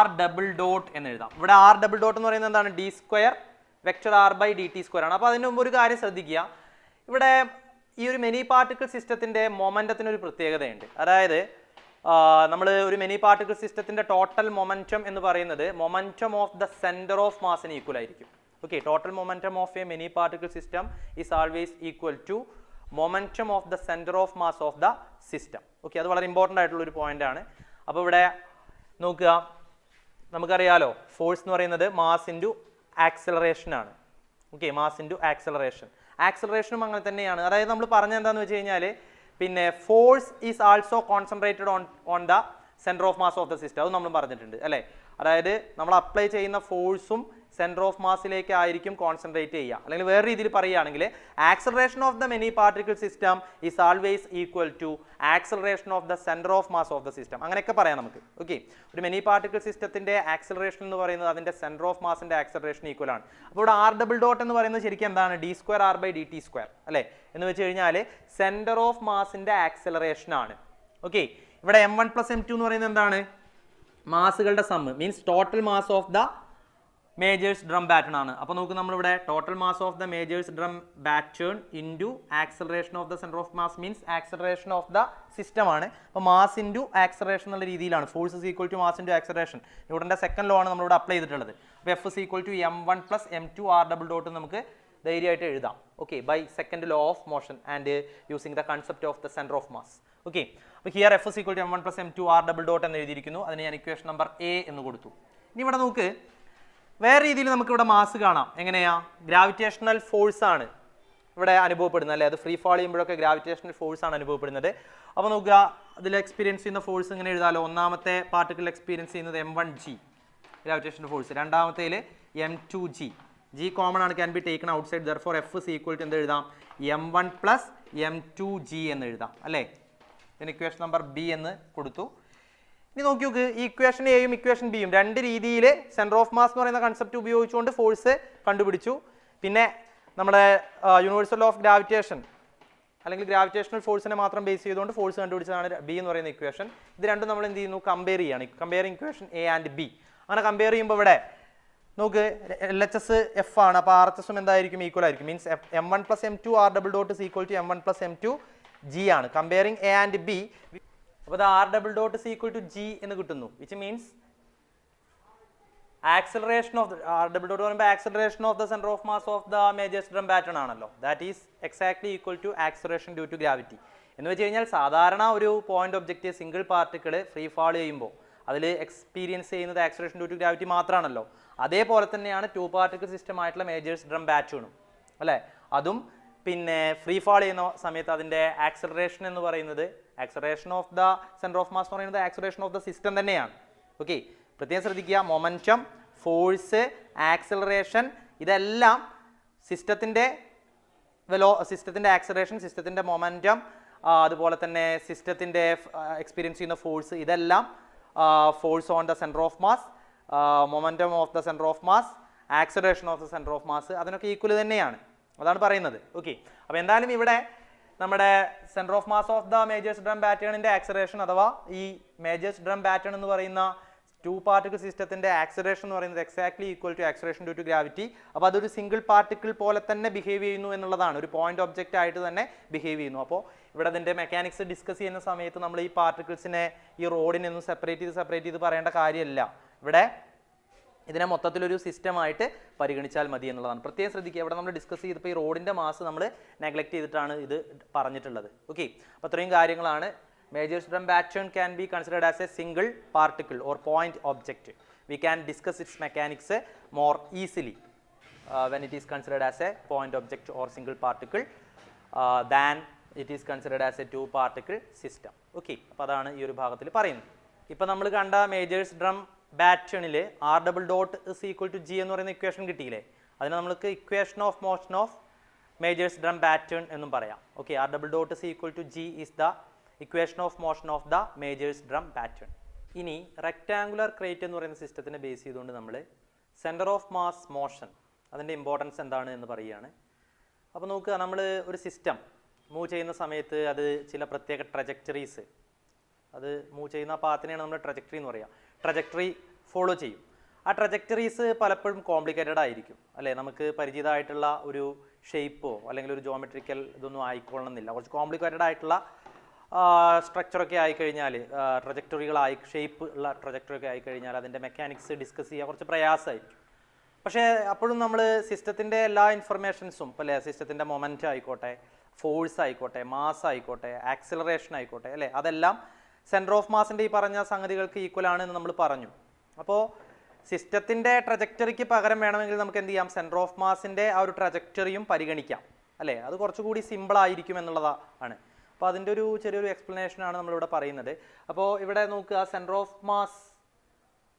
S1: r double dot എന്ന് എഴുതാം. ഇവിടെ r ഡബിൾ ഡോട്ട് എന്ന് പറയുന്നത് എന്താണ്, d square vector r by dt square ആണ്. അപ്പോൾ അതിന് മുമ്പ് ഒരു കാര്യം ശ്രദ്ധിക്കുക, ഇവിടെ ഈ ഒരു മെനി പാർട്ടിക്കിൾ സിസ്റ്റത്തിൻ്റെ മൊമെൻറ്റത്തിനൊരു പ്രത്യേകതയുണ്ട്. അതായത് നമ്മൾ ഒരു മെനി പാർട്ടിക്കിൾ സിസ്റ്റത്തിൻ്റെ ടോട്ടൽ മൊമെൻറ്റം എന്ന് പറയുന്നത് momentum of the centre of മാസിന് ഈക്വൽ ആയിരിക്കും. Okay, total momentum of a many particle system is always equal to momentum of the centre of mass of the system. Okay, അത് വളരെ important ആയിട്ടുള്ള ഒരു point ആണ്. അപ്പോൾ ഇവിടെ നോക്കുക, നമുക്കറിയാലോ ഫോഴ്സ് എന്ന് പറയുന്നത് മാസ് ഇൻറ്റു ആക്സിലറേഷൻ ആണ്. Okay, mass into acceleration. ആക്സിലറേഷനും അങ്ങനെ തന്നെയാണ്. അതായത് നമ്മൾ പറഞ്ഞ എന്താണെന്ന് വെച്ച് കഴിഞ്ഞാൽ പിന്നെ force is also concentrated on the centre of mass of the system. അത് നമ്മൾ പറഞ്ഞിട്ടുണ്ട് അല്ലേ. അതായത് നമ്മൾ അപ്ലൈ ചെയ്യുന്ന ഫോഴ്സും സെൻറ്റർ ഓഫ് മാസിലേക്ക് ആയിരിക്കും കോൺസെൻട്രേറ്റ് ചെയ്യുക. അല്ലെങ്കിൽ വേറെ രീതിയിൽ പറയുകയാണെങ്കിൽ acceleration of the many particle system is always equal to acceleration of the centre of mass of the system. അങ്ങനെയൊക്കെ പറയാം നമുക്ക്. ഓക്കെ, ഒരു മെനി പാർട്ടിക്കിൾ സിസ്റ്റത്തിൻ്റെ ആക്സലറേഷൻ എന്ന് പറയുന്നത് അതിൻ്റെ സെൻറ്റർ ഓഫ് മാസിൻ്റെ ആക്സലറേഷൻ ഈക്വൽ ആണ്. അപ്പോൾ ഇവിടെ ആർ ഡബിൾ ഡോട്ട് എന്ന് പറയുന്നത് ശരിക്കും എന്താണ്? D square R by D T square അല്ലേ. എന്ന് വെച്ച് കഴിഞ്ഞാൽ സെൻറ്റർ ഓഫ് മാസിൻ്റെ ആക്സലറേഷൻ ആണ്. ഓക്കെ, ഇവിടെ m1 + m2 എന്ന് പറയുന്നത് എന്താണ്? മാസുകളുടെ sum, means total mass of the major's drum baton ആണ്. അപ്പോൾ നമുക്ക് നമ്മളിവിടെ total mass of the major's drum baton into acceleration of the centre of mass means acceleration of the system ആണ്. അപ്പോൾ മാസ് ഇൻറ്റു ആക്സലറേഷൻ എന്നുള്ള രീതിയിലാണ്. Force is equal to mass into acceleration. ന്യൂട്ടൻ്റെ second law ആണ് നമ്മളിവിടെ apply ചെയ്തിട്ടുള്ളത്. അപ്പോൾ F is equal to m1 + m2 r double dot നമുക്ക് ധൈര്യമായിട്ട് എഴുതാം. Okay, by second law of motion and using the concept of the centre of mass. Okay, അപ്പോൾ here F is equal to m1 + m2 r double dot എന്ന് എഴുതിയിരിക്കുന്നു. അതിന് ഞാൻ equation number A എന്ന് കൊടുത്തു. ഇനി ഇവിടെ നമുക്ക് വേറെ രീതിയിൽ നമുക്കിവിടെ മാസ് കാണാം. എങ്ങനെയാ? ഗ്രാവിറ്റേഷണൽ ഫോഴ്സ് ആണ് ഇവിടെ അനുഭവപ്പെടുന്നത് അല്ലേ. അത് ഫ്രീ ഫാൾ ചെയ്യുമ്പോഴൊക്കെ ഗ്രാവിറ്റേഷണൽ ഫോഴ്സ് ആണ് അനുഭവപ്പെടുന്നത്. അപ്പോൾ നോക്കുക, അതിൽ എക്സ്പീരിയൻസ് ചെയ്യുന്ന ഫോഴ്സ് ഇങ്ങനെ എഴുതാലോ. ഒന്നാമത്തെ പാർട്ടിക്കിൾ എക്സ്പീരിയൻസ് ചെയ്യുന്നത് m1g ഗ്രാവിറ്റേഷണൽ ഫോഴ്സ്, രണ്ടാമത്തേൽ m2g. g കോമൺ ആണ്, can be taken outside. Therefore F is equal to എന്ത് എഴുതാം? m1 + m2g എന്ന് എഴുതാം അല്ലേ. ഇതിന് ഇക്വേഷൻ നമ്പർ ബി എന്ന് കൊടുത്തു. ഇനി നോക്കി നോക്ക്, ഈ ഇക്വേഷൻ എയും ഇക്വേഷൻ ബിയും രണ്ട് രീതിയിൽ സെൻറ്റർ ഓഫ് മാസ് എന്ന് പറയുന്ന കൺസെപ്റ്റ് ഉപയോഗിച്ചുകൊണ്ട് ഫോഴ്സ് കണ്ടുപിടിച്ചു. പിന്നെ നമ്മുടെ യൂണിവേഴ്സൽ ഓഫ് ഗ്രാവിറ്റേഷൻ അല്ലെങ്കിൽ ഗ്രാവിറ്റേഷണൽ ഫോഴ്സിനെ മാത്രം ബേസ് ചെയ്തുകൊണ്ട് ഫോഴ്സ് കണ്ടുപിടിച്ചതാണ് ബി എന്ന് പറയുന്ന ഇക്വേഷൻ. ഇത് രണ്ടും നമ്മൾ എന്ത് ചെയ്യുന്നു? കമ്പയർ ചെയ്യാണ്. Comparing equation A and B. അങ്ങനെ കമ്പയർ ചെയ്യുമ്പോൾ ഇവിടെ നോക്ക്, എൽ എച്ച് എസ് എഫ് ആണ്. അപ്പോൾ ആർ എച്ച് എസും എന്തായിരിക്കും? ഈക്വൽ ആയിരിക്കും. Means m1 + m2 r double dot is equal to m1 + m2 g ആണ്. Comparing A and B. അപ്പോൾ R double dot is equal to G എന്ന് കിട്ടുന്നു. Which means acceleration of R double dot പറയുമ്പോൾ acceleration of the centre of mass of the major's drum baton ആണല്ലോ. That is exactly equal to acceleration due to gravity. എന്ന് വെച്ച് കഴിഞ്ഞാൽ സാധാരണ ഒരു point object single particle free fall ചെയ്യുമ്പോൾ അതിൽ experience ചെയ്യുന്നത് ആക്സലറേഷൻ ഡ്യൂ ടു ഗ്രാവിറ്റി മാത്രമാണല്ലോ. അതേപോലെ തന്നെയാണ് ടു പാർട്ടിക്കിൾ സിസ്റ്റം ആയിട്ടുള്ള മേജേഴ്സ് ഡ്രം ബാറ്റണും അല്ലേ. അതും പിന്നെ ഫ്രീ ഫാൾ ചെയ്യുന്ന സമയത്ത് അതിൻ്റെ ആക്സലറേഷൻ എന്ന് പറയുന്നത് acceleration of the centre of mass എന്ന് പറയുന്നത് ആക്സലറേഷൻ ഓഫ് ദ സിസ്റ്റം തന്നെയാണ്. ഓക്കെ, പ്രത്യേകം ശ്രദ്ധിക്കുക, മൊമെൻറ്റം, ഫോഴ്സ്, ആക്സലറേഷൻ ഇതെല്ലാം സിസ്റ്റത്തിൻ്റെ സിസ്റ്റത്തിൻ്റെ ആക്സലറേഷൻ, സിസ്റ്റത്തിൻ്റെ മൊമെൻറ്റം, അതുപോലെ തന്നെ സിസ്റ്റത്തിൻ്റെ എക്സ്പീരിയൻസ് ചെയ്യുന്ന ഫോഴ്സ്, ഇതെല്ലാം force on the centre of mass, momentum of the centre of mass, acceleration of the centre of mass, അതിനൊക്കെ ഈക്വൽ തന്നെയാണ്. അതാണ് പറയുന്നത്. ഓക്കെ, അപ്പോൾ എന്തായാലും ഇവിടെ നമ്മുടെ centre of mass of the major's drum ബാറ്റേണിൻ്റെ ആക്സലറേഷൻ അഥവാ ഈ മേജേഴ്സ് ഡ്രം ബാറ്റേൺ എന്ന് പറയുന്ന ടു പാർട്ടിക്കിൾ സിസ്റ്റത്തിൻ്റെ ആക്സലറേഷൻ എന്ന് പറയുന്നത് exactly equal to acceleration due to gravity. അപ്പോൾ അതൊരു സിംഗിൾ പാർട്ടിക്കിൾ പോലെ തന്നെ ബിഹേവ് ചെയ്യുന്നു എന്നുള്ളതാണ്. ഒരു പോയിന്റ് ഒബ്ജക്റ്റ് ആയിട്ട് തന്നെ ബിഹേവ് ചെയ്യുന്നു. അപ്പോൾ ഇവിടെ അതിൻ്റെ മെക്കാനിക്സ് ഡിസ്കസ് ചെയ്യുന്ന സമയത്ത് നമ്മൾ ഈ പാർട്ടിക്കിൾസിനെ ഈ റോഡിനൊന്നും സെപ്പറേറ്റ് ചെയ്ത് പറയേണ്ട കാര്യമില്ല. ഇവിടെ ഇതിനെ മൊത്തത്തിലൊരു സിസ്റ്റമായിട്ട് പരിഗണിച്ചാൽ മതി എന്നുള്ളതാണ്. പ്രത്യേകം ശ്രദ്ധിക്കുക, ഇവിടെ നമ്മൾ ഡിസ്കസ് ചെയ്തപ്പോൾ ഈ റോഡിൻ്റെ മാസ് നമ്മൾ നെഗ്ലക്ട് ചെയ്തിട്ടാണ് ഇത് പറഞ്ഞിട്ടുള്ളത്. ഓക്കെ, അപ്പോൾ അത്രയും കാര്യങ്ങളാണ്. Majors drum batten can be considered as A single particle or point object. We can discuss its mechanics more easily when it is considered as a point object or single particle than it is considered as a two particle system. Okay, അപ്പോൾ അതാണ് ഈ ഒരു ഭാഗത്തിൽ പറയുന്നത്. ഇപ്പോൾ നമ്മൾ കണ്ട major's drum ബാറ്റേണിൽ R double dot is equal to G എന്ന് പറയുന്ന ഇക്വേഷൻ കിട്ടിയില്ലേ. അതിന് നമുക്ക് equation of motion of major's drum baton എന്നും പറയാം. Okay, R double dot is equal to G is the equation of motion of the major's drum baton. ഇനി rectangular crate എന്ന് പറയുന്ന സിസ്റ്റത്തിനെ ബേസ് ചെയ്തുകൊണ്ട് നമ്മൾ സെൻറ്റർ ഓഫ് മാസ് മോഷൻ അതിൻ്റെ importance എന്താണ് എന്ന് പറയുകയാണ്. അപ്പോൾ നോക്കുക, നമ്മൾ ഒരു സിസ്റ്റം മൂവ് ചെയ്യുന്ന സമയത്ത് അത് ചില പ്രത്യേക ട്രജക്ടറീസ്, അത് മൂവ് ചെയ്യുന്ന പാത്തിനെയാണ് നമ്മൾ ട്രജക്ടറി എന്ന് പറയുക. ട്രജക്ടറി ഫോളോ ചെയ്യും. ആ ട്രജക്ടറീസ് പലപ്പോഴും കോംപ്ലിക്കേറ്റഡ് ആയിരിക്കും അല്ലേ. നമുക്ക് പരിചിതമായിട്ടുള്ള ഒരു ഷേപ്പോ അല്ലെങ്കിൽ ഒരു ജോമെട്രിക്കൽ ഇതൊന്നും ആയിക്കൊള്ളണമെന്നില്ല. കുറച്ച് കോംപ്ലിക്കേറ്റഡ് ആയിട്ടുള്ള സ്ട്രക്ചറൊക്കെ ആയിക്കഴിഞ്ഞാൽ, ട്രജക്ടറികളായി ഷേപ്പ് ഉള്ള ട്രജക്ടറിയൊക്കെ ആയിക്കഴിഞ്ഞാൽ അതിൻ്റെ മെക്കാനിക്സ് ഡിസ്കസ് ചെയ്യുക കുറച്ച് പ്രയാസമായിരിക്കും. പക്ഷേ അപ്പോഴും നമ്മൾ സിസ്റ്റത്തിൻ്റെ എല്ലാ ഇൻഫർമേഷൻസും അല്ലേ, സിസ്റ്റത്തിൻ്റെ മൊമെൻറ്റ് ആയിക്കോട്ടെ, ഫോഴ്സ് ആയിക്കോട്ടെ, മാസ് ആയിക്കോട്ടെ, ആക്സിലറേഷൻ ആയിക്കോട്ടെ, അല്ലേ, അതെല്ലാം സെൻറ്റർ ഓഫ് മാസിൻ്റെ ഈ പറഞ്ഞ സംഗതികൾക്ക് ഈക്വൽ ആണ് എന്ന് നമ്മൾ പറഞ്ഞു. അപ്പോൾ സിസ്റ്റത്തിൻ്റെ ട്രജക്ടറിക്ക് പകരം വേണമെങ്കിൽ നമുക്ക് എന്ത് ചെയ്യാം, സെൻറ്റർ ഓഫ് മാസിൻ്റെ ആ ഒരു ട്രജക്ടറിയും പരിഗണിക്കാം, അല്ലേ, അത് കുറച്ചുകൂടി സിമ്പിൾ ആയിരിക്കും എന്നുള്ളതാണ്. അപ്പോൾ അതിൻ്റെ ഒരു ചെറിയൊരു എക്സ്പ്ലനേഷനാണ് നമ്മളിവിടെ പറയുന്നത്. അപ്പോൾ ഇവിടെ നോക്കുക, സെൻറ്റർ ഓഫ് മാസ്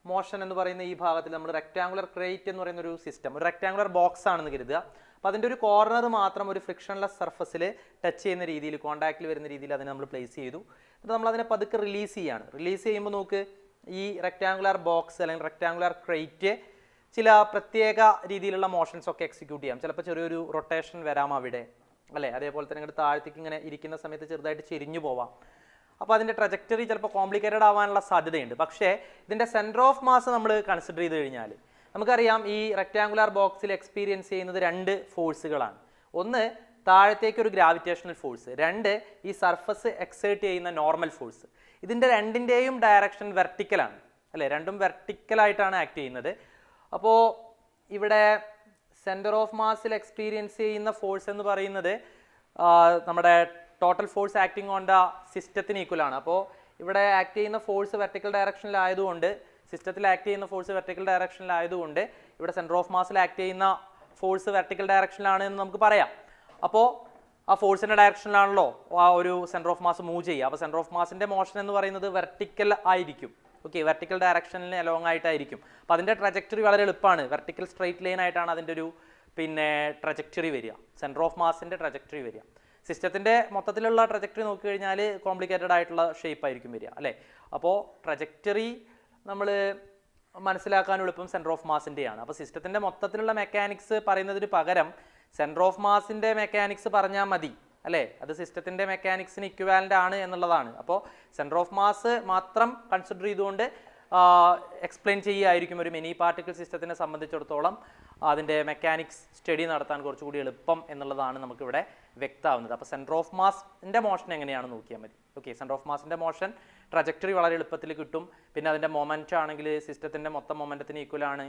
S1: മോഷൻ എന്ന് പറയുന്ന ഈ ഭാഗത്തിൽ നമ്മൾ റെക്ടാങ്കുലർ ക്രേറ്റ് എന്ന് പറയുന്ന ഒരു സിസ്റ്റം, ഒരു റെക്ടാങ്കുലർ ബോക്സ് ആണെന്ന് കരുതുക. അപ്പോൾ അതിൻ്റെ ഒരു കോർണർ മാത്രം ഒരു ഫ്രിക്ഷൻലെസ് സർഫസിൽ ടച്ച് ചെയ്യുന്ന രീതിയിൽ, കോൺടാക്റ്റിൽ വരുന്ന രീതിയിൽ അതിനെ നമ്മൾ പ്ലേസ് ചെയ്തു. എന്നിട്ട് നമ്മൾ അതിനെ പതുക്കെ റിലീസ് ചെയ്യാണ്. റിലീസ് ചെയ്യുമ്പോൾ നോക്ക്, ഈ റെക്ടാങ്കുലർ ബോക്സ് അല്ലെങ്കിൽ റെക്ടാങ്കുലർ ക്രേറ്റ് ചില പ്രത്യേക രീതിയിലുള്ള മോഷൻസ് ഒക്കെ എക്സിക്യൂട്ട് ചെയ്യാം. ചിലപ്പോൾ ചെറിയൊരു റൊട്ടേഷൻ വരാം അവിടെ, അല്ലേ, അതേപോലെ തന്നെ ഇങ്ങോട്ട് താഴത്തേക്ക് ഇങ്ങനെ ഇരിക്കുന്ന സമയത്ത് ചെറുതായിട്ട് ചെരിഞ്ഞു പോവാം. അപ്പോൾ അതിൻ്റെ ട്രജക്ടറി ചിലപ്പോൾ കോംപ്ലിക്കേറ്റഡ് ആവാനുള്ള സാധ്യതയുണ്ട്. പക്ഷേ ഇതിൻ്റെ സെൻറ്റർ ഓഫ് മാസ് നമ്മൾ കൺസിഡർ ചെയ്ത് കഴിഞ്ഞാൽ നമുക്കറിയാം, ഈ റെക്ടാങ്കുലർ ബോക്സിൽ എക്സ്പീരിയൻസ് ചെയ്യുന്നത് രണ്ട് ഫോഴ്സുകളാണ്. ഒന്ന് താഴത്തേക്ക് ഒരു ഗ്രാവിറ്റേഷണൽ ഫോഴ്സ്, രണ്ട് ഈ സർഫസ് എക്സേർട്ട് ചെയ്യുന്ന നോർമൽ ഫോഴ്സ്. ഇതിൻ്റെ രണ്ടിൻ്റെയും ഡയറക്ഷൻ വെർട്ടിക്കലാണ്, അല്ലേ, രണ്ടും വെർട്ടിക്കലായിട്ടാണ് ആക്ട് ചെയ്യുന്നത്. അപ്പോൾ ഇവിടെ സെൻറ്റർ ഓഫ് മാസിൽ എക്സ്പീരിയൻസ് ചെയ്യുന്ന ഫോഴ്സ് എന്ന് പറയുന്നത് നമ്മുടെ total force acting on the സിസ്റ്റത്തിന് ഈക്വലാണ്. അപ്പോൾ ഇവിടെ ആക്ട് ചെയ്യുന്ന ഫോഴ്സ് വെർട്ടിക്കൽ ഡയറക്ഷനിലായതുകൊണ്ട്, സിസ്റ്റത്തിൽ ആക്ട് ചെയ്യുന്ന ഫോഴ്സ് വെർട്ടിക്കൽ ഡയറക്ഷനിലായതുകൊണ്ട് ഇവിടെ സെൻറ്റർ ഓഫ് മാസിൽ ആക്ട് ചെയ്യുന്ന ഫോഴ്സ് വെർട്ടിക്കൽ ഡയറക്ഷനിലാണ് എന്ന് നമുക്ക് പറയാം. അപ്പോൾ ആ ഫോഴ്സിൻ്റെ ഡയറക്ഷനിലാണല്ലോ ആ ഒരു സെൻറ്റർ ഓഫ് മാസ് മൂവ് ചെയ്യുക. അപ്പോൾ സെൻറ്റർ ഓഫ് മാസിൻ്റെ മോഷൻ എന്ന് പറയുന്നത് വെർട്ടിക്കൽ ആയിരിക്കും, ഓക്കെ, വെർട്ടിക്കൽ ഡയറക്ഷനിൽ അലോങ് ആയിട്ടായിരിക്കും. അപ്പോൾ അതിൻ്റെ ട്രജക്ടറി വളരെ എളുപ്പമാണ്, വെർട്ടിക്കൽ സ്ട്രെയിറ്റ് ലൈൻ ആയിട്ടാണ് അതിൻ്റെ ഒരു ട്രജക്ടറി വരിക, സെൻറ്റർ ഓഫ് മാസിൻ്റെ ട്രജക്ടറി വരിക. സിസ്റ്റത്തിൻ്റെ മൊത്തത്തിലുള്ള ട്രജക്ടറി നോക്കിക്കഴിഞ്ഞാൽ കോംപ്ലിക്കേറ്റഡ് ആയിട്ടുള്ള ഷേപ്പ് ആയിരിക്കും വരിക, അല്ലേ. അപ്പോൾ ട്രജക്ടറി നമ്മൾ മനസ്സിലാക്കാൻ എളുപ്പം സെൻറ്റർ ഓഫ് മാസിൻ്റെയാണ്. അപ്പോൾ സിസ്റ്റത്തിൻ്റെ മൊത്തത്തിലുള്ള മെക്കാനിക്സ് പറയുന്നതിന് പകരം സെൻറ്റർ ഓഫ് മാസിൻ്റെ മെക്കാനിക്സ് പറഞ്ഞാൽ മതി, അല്ലേ, അത് സിസ്റ്റത്തിൻ്റെ മെക്കാനിക്സിന് ഇക്വാലൻ്റ് ആണ് എന്നുള്ളതാണ്. അപ്പോൾ സെൻറ്റർ ഓഫ് മാസ് മാത്രം കൺസിഡർ ചെയ്തുകൊണ്ട് എക്സ്പ്ലെയിൻ ചെയ്യുകയായിരിക്കും ഒരു മിനി പാർട്ടിക്കിൾ സിസ്റ്റത്തിനെ സംബന്ധിച്ചിടത്തോളം അതിൻ്റെ മെക്കാനിക്സ് സ്റ്റഡി നടത്താൻ കുറച്ചുകൂടി എളുപ്പം എന്നുള്ളതാണ് നമുക്കിവിടെ വ്യക്തമാവുന്നത്. അപ്പോൾ സെൻറ്റർ ഓഫ് മാസിൻ്റെ മോഷൻ എങ്ങനെയാണ് നോക്കിയാൽ മതി, ഓക്കെ. സെൻറ്റർ ഓഫ് മാസിൻ്റെ മോഷൻ ട്രജക്ടറി വളരെ എളുപ്പത്തിൽ കിട്ടും. പിന്നെ അതിൻ്റെ മൊമെൻറ്റ് ആണെങ്കിൽ സിസ്റ്റത്തിൻ്റെ മൊത്തം മൊമെൻറ്റത്തിന് ഈക്വലാണ്.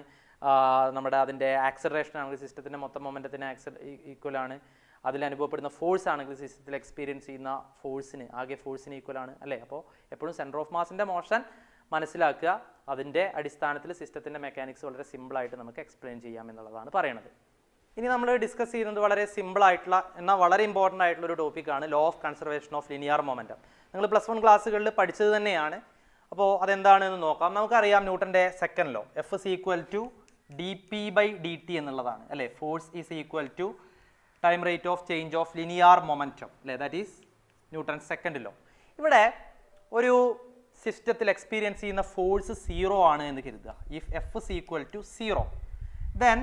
S1: നമ്മുടെ അതിൻ്റെ ആക്സിലറേഷൻ ആണെങ്കിൽ സിസ്റ്റത്തിൻ്റെ മൊത്തം മൊമെൻറ്റത്തിന് ഈക്വലാണ്. അതിൽ അനുഭവപ്പെടുന്ന ഫോഴ്സ് ആണെങ്കിൽ സിസ്റ്റത്തിൽ എക്സ്പീരിയൻസ് ചെയ്യുന്ന ഫോഴ്സിന്, ആകെ ഫോഴ്സിന് ഈക്വലാണ്, അല്ലേ. അപ്പോൾ എപ്പോഴും സെൻറ്റർ ഓഫ് മാസിൻ്റെ മോഷൻ മനസ്സിലാക്കുക, അതിൻ്റെ അടിസ്ഥാനത്തിൽ സിസ്റ്റത്തിൻ്റെ മെക്കാനിക്സ് വളരെ സിമ്പിളായിട്ട് നമുക്ക് എക്സ്പ്ലെയിൻ ചെയ്യാം എന്നുള്ളതാണ് പറയുന്നത്. ഇനി നമ്മൾ ഡിസ്കസ് ചെയ്യുന്നത് വളരെ സിമ്പിളായിട്ടുള്ള എന്നാൽ വളരെ ഇമ്പോർട്ടൻ്റ് ആയിട്ടുള്ള ഒരു ടോപ്പിക്കാണ് law of conservation of linear momentum. നിങ്ങൾ +1 ക്ലാസ്സുകളിൽ പഠിച്ചത് തന്നെയാണ്. അപ്പോൾ അതെന്താണെന്ന് നോക്കാം. നമുക്കറിയാം ന്യൂട്ടൻ്റെ second law, F is equal to dp/dt എന്നുള്ളതാണ്, അല്ലേ. Force is equal to time rate of change of linear momentum, അല്ലേ, that is Newton second law. ഇവിടെ ഒരു സിസ്റ്റത്തിൽ എക്സ്പീരിയൻസ് ചെയ്യുന്ന ഫോഴ്സ് 0 ആണ് എന്ന് കരുതുക. If F is equal to 0, then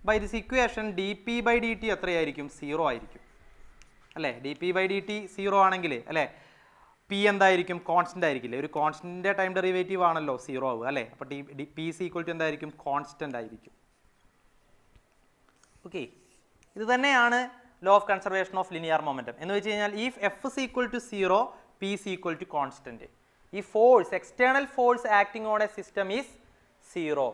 S1: by this equation dp/dt എത്രയായിരിക്കും, 0 ആയിരിക്കും, അല്ലേ. dp/dt 0 ആണെങ്കിൽ, അല്ലേ, പി എന്തായിരിക്കും, കോൺസ്റ്റൻ്റ് ആയിരിക്കില്ലേ. ഒരു കോൺസ്റ്റൻ്റിൻ്റെ ടൈം ഡെറിവേറ്റീവ് ആണല്ലോ 0 ആവുക, അല്ലേ. അപ്പോൾ പി is equal to എന്തായിരിക്കും, കോൺസ്റ്റൻ്റ് ആയിരിക്കും, ഓക്കെ. ഇത് തന്നെയാണ് law of conservation of linear momentum എന്ന് വെച്ച് കഴിഞ്ഞാൽ if F is equal to 0, P is equal to constant. ഈ force, external force acting on A system is 0,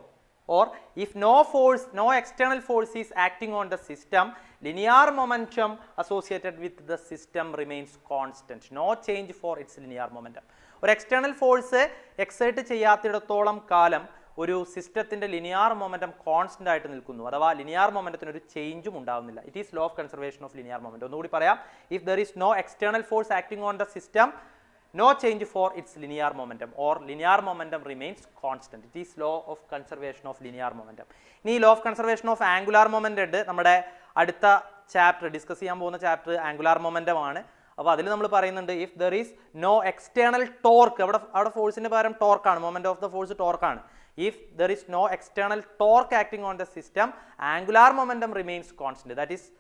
S1: or if no external force is acting on the system, linear momentum associated with the system remains constant, no change for its linear momentum. ഒരു external force exert ചെയ്യാത്തിടത്തോളം കാലം ഒരു സിസ്റ്റത്തിൻ്റെ linear momentum constant ആയിട്ട് നിൽക്കുന്നു, അഥവാ linear മൊമെൻറ്റത്തിന് ഒരു ചേഞ്ചും ഉണ്ടാകുന്നില്ല. It is law of conservation of linear momentum. ഒന്നുകൂടി പറയാം, if there is no external force acting on the system, no change for its linear momentum, or linear momentum remains constant. It is law of conservation of linear momentum. ഇനി law of conservation of angular momentum ഉണ്ട്. നമ്മുടെ അടുത്ത chapter discuss ചെയ്യാൻ പോകുന്ന chapter angular momentum ആണ്. അപ്പോൾ അതിൽ നമ്മൾ പറയുന്നുണ്ട് if there is no external torque, അവിടെ ഫോഴ്സിന് പകരം ടോർക്കാണ്, മൊമെൻറ്റ് ഓഫ് ദ ഫോഴ്സ് ടോർക്കാണ്. If there is no external torque acting on the system, angular momentum remains constant. That is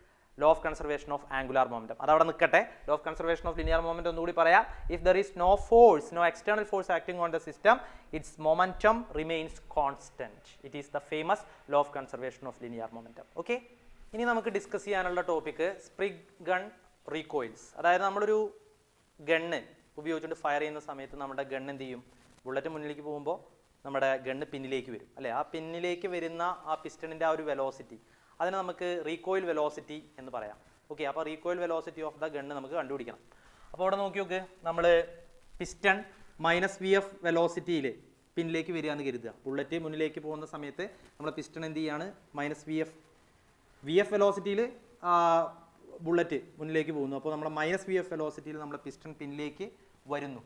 S1: law of conservation of angular momentum. അതവിടെ നിൽക്കട്ടെ. Law of conservation of linear momentum ഒന്നുകൂടി പറയാം. If there is no force, no external force acting on the system, its momentum remains constant. It is the famous law of conservation of linear momentum. Okay, ഇനി നമുക്ക് discuss ചെയ്യാനുള്ള topic sprig gun റീകോയിൽസ്. അതായത് നമ്മളൊരു gun ഉപയോഗിച്ചുകൊണ്ട് fire ചെയ്യുന്ന സമയത്ത് നമ്മുടെ gun എന്ത് ചെയ്യും, ബുള്ളറ്റ് മുന്നിലേക്ക് പോകുമ്പോൾ നമ്മുടെ ഗണ്ണ് പിന്നിലേക്ക് വരും, അല്ലേ. ആ പിന്നിലേക്ക് വരുന്ന ആ പിസ്റ്റണിൻ്റെ ആ ഒരു വെലോസിറ്റി, അതിനെ നമുക്ക് റീകോയിൽ വെലോസിറ്റി എന്ന് പറയാം. ഓക്കെ, അപ്പോൾ recoil velocity of the gun നമുക്ക് കണ്ടുപിടിക്കണം. അപ്പോൾ ഇവിടെ നോക്കി നോക്ക്, നമ്മൾ പിസ്റ്റൺ -vf വെലോസിറ്റിയിൽ പിന്നിലേക്ക് വരിക എന്ന് കരുതുക. ബുള്ളറ്റ് മുന്നിലേക്ക് പോകുന്ന സമയത്ത് നമ്മൾ പിസ്റ്റൺ എന്ത് ചെയ്യാണ്, -vf വെലോസിറ്റിയിൽ ബുള്ളറ്റ് മുന്നിലേക്ക് പോകുന്നു. അപ്പോൾ നമ്മൾ -vf വെലോസിറ്റിയിൽ നമ്മുടെ പിസ്റ്റൺ പിന്നിലേക്ക് വരുന്നു.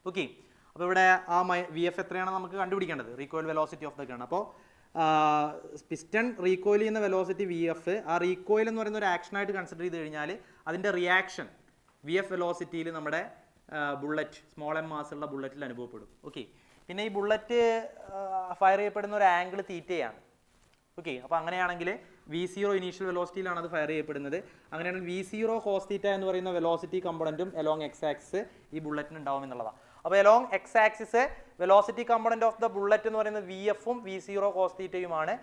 S1: ഓക്കെ, അപ്പോൾ ഇവിടെ ആ vf എത്രയാണ് നമുക്ക് കണ്ടുപിടിക്കേണ്ടത്, recoil velocity of the gun. അപ്പോൾ പിസ്റ്റൺ റീകോയിൽ ചെയ്യുന്ന വെലോസിറ്റി vf, ആ റീകോയിൽ എന്ന് പറയുന്ന ഒരു ആക്ഷനായിട്ട് കൺസിഡർ ചെയ്ത് കഴിഞ്ഞാൽ അതിൻ്റെ റിയാക്ഷൻ vf വെലോസിറ്റിയിൽ നമ്മുടെ ബുള്ളറ്റ് സ്മോൾ m മാസുള്ള ബുള്ളറ്റിൽ അനുഭവപ്പെടും. ഓക്കെ, പിന്നെ ഈ ബുള്ളറ്റ് ഫയർ ചെയ്യപ്പെടുന്ന ഒരു ആംഗിൾ തീറ്റയാണ്. ഓക്കെ, അപ്പോൾ അങ്ങനെയാണെങ്കിൽ v0 ഇനീഷ്യൽ വെലോസിറ്റിയിലാണ് അത് ഫയർ ചെയ്യപ്പെടുന്നത്. അങ്ങനെയാണെങ്കിൽ v0 കോസ് തീറ്റ എന്ന് പറയുന്ന വെലോസിറ്റി കമ്പോണൻറ്റും എലോങ് എക്സ് ആക്സിസ് ഈ ബുള്ളറ്റിന് ഉണ്ടാവും എന്നുള്ളതാണ്. അപ്പോൾ along X axis velocity component of the bullet എന്ന് പറയുന്നത് vf-ഉം v0 കോസ് തീറ്റയുമാണ്.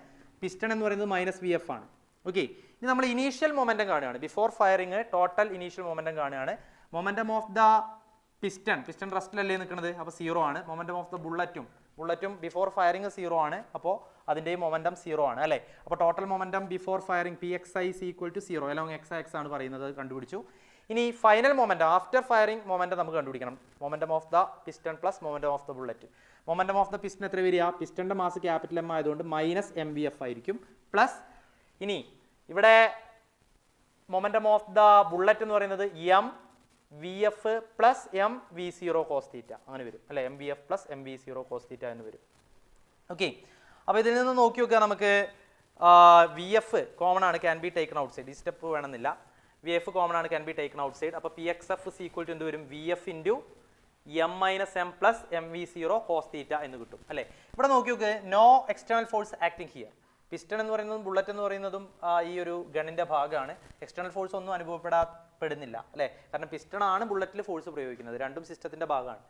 S1: പിസ്റ്റൺ എന്ന് പറയുന്നത് -vf ആണ്. ഓക്കെ, ഇനി നമ്മൾ ഇനീഷ്യൽ മൊമെൻറ്റം കാണുകയാണ്. Before firing total initial momentum കാണുകയാണ്. മൊമെൻറ്റം ഓഫ് ദ പിസ്റ്റൺ റെസ്റ്റിലല്ലേ നിൽക്കുന്നത്, അപ്പോൾ 0 ആണ്. മൊമെൻറ്റം ഓഫ് ദ ബുള്ളറ്റും ബിഫോർ ഫയറിങ് 0 ആണ്. അപ്പോൾ അതിൻ്റെയും മൊമെൻറ്റം 0 ആണ് അല്ലേ. അപ്പോൾ total momentum before firing pxi is equal to 0 along X axis ആണ് പറയുന്നത്, കണ്ടുപിടിച്ചു. ഇനി final momentum after firing momentum നമുക്ക് കണ്ടുപിടിക്കണം. Momentum of the piston plus momentum of the bullet. Momentum of the piston എത്ര വരിക, പിസ്റ്റൻ്റെ മാസ് ക്യാപിറ്റൽ M ആയതുകൊണ്ട് -mvf ആയിരിക്കും. പ്ലസ് ഇനി ഇവിടെ മൊമെൻറ്റം ഓഫ് ദ ബുള്ളറ്റ് എന്ന് പറയുന്നത് mvf പ്ലസ് mv0 കോസ് തീറ്റ അങ്ങനെ വരും അല്ലേ. mvf plus mv0 cos theta എന്ന് വരും. ഓക്കെ, അപ്പോൾ ഇതിൽ നിന്ന് നോക്കി നോക്കുക, നമുക്ക് vf കോമൺ ആണ്, can be taken outside. ഈ സ്റ്റെപ്പ് വേണമെന്നില്ല. vf കോമൺ ആണ്, can be taken outside. അപ്പോൾ pxf is equal to എന്ത് വരും, vf into m plus mv0 cos theta എന്ന് കിട്ടും അല്ലേ. ഇവിടെ നോക്കി നോക്ക്, no external force acting here. Piston എന്ന് പറയുന്നതും ബുള്ളറ്റ് എന്ന് പറയുന്നതും ഈ ഒരു ഗണ്ണിൻ്റെ ഭാഗമാണ്. എക്സ്റ്റേണൽ ഫോഴ്സ് ഒന്നും അനുഭവപ്പെടുന്നില്ല അല്ലേ, കാരണം പിസ്റ്റൺ ആണ് ബുള്ളറ്റിൽ ഫോഴ്സ് പ്രയോഗിക്കുന്നത്, രണ്ടും സിസ്റ്റത്തിൻ്റെ ഭാഗമാണ്.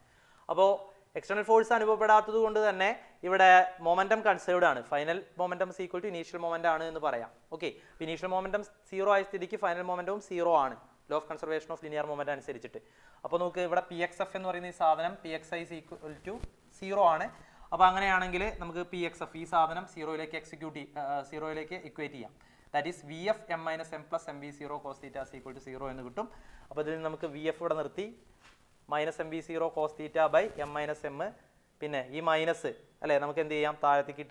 S1: അപ്പോൾ എക്സ്റ്റേണൽ ഫോഴ്സ് അനുഭവപ്പെടാത്തത് കൊണ്ട് തന്നെ ഇവിടെ മൊമെൻറ്റം കൺസേർവ്ഡ് ആണ്. Final momentum equal to initial moment ആണ് എന്ന് പറയാം. ഓക്കെ, ഇനീഷ്യൽ മൊമെൻറ്റം 0 ആയ സ്ഥിതിക്ക് ഫൈനൽ മൊമെൻറ്റവും 0 ആണ്, law of conservation of linear moment അനുസരിച്ചിട്ട്. അപ്പോൾ നമുക്ക് ഇവിടെ pxf എന്ന് പറയുന്ന ഈ സാധനം pxi is equal to 0 ആണ്. അപ്പോൾ അങ്ങനെയാണെങ്കിൽ നമുക്ക് pxf ഈ സാധനം 0യിലേക്ക് ഇക്വേറ്റ് ചെയ്യാം. That is vf m plus mv0 cos theta is equal to 0 എന്ന് കിട്ടും. അപ്പോൾ ഇതിൽ നമുക്ക് vf ഇവിടെ നിർത്തി -mv0 cos theta by m, പിന്നെ ഈ മൈനസ് അല്ലേ നമുക്ക് എന്ത് ചെയ്യാം, താഴത്തേക്ക്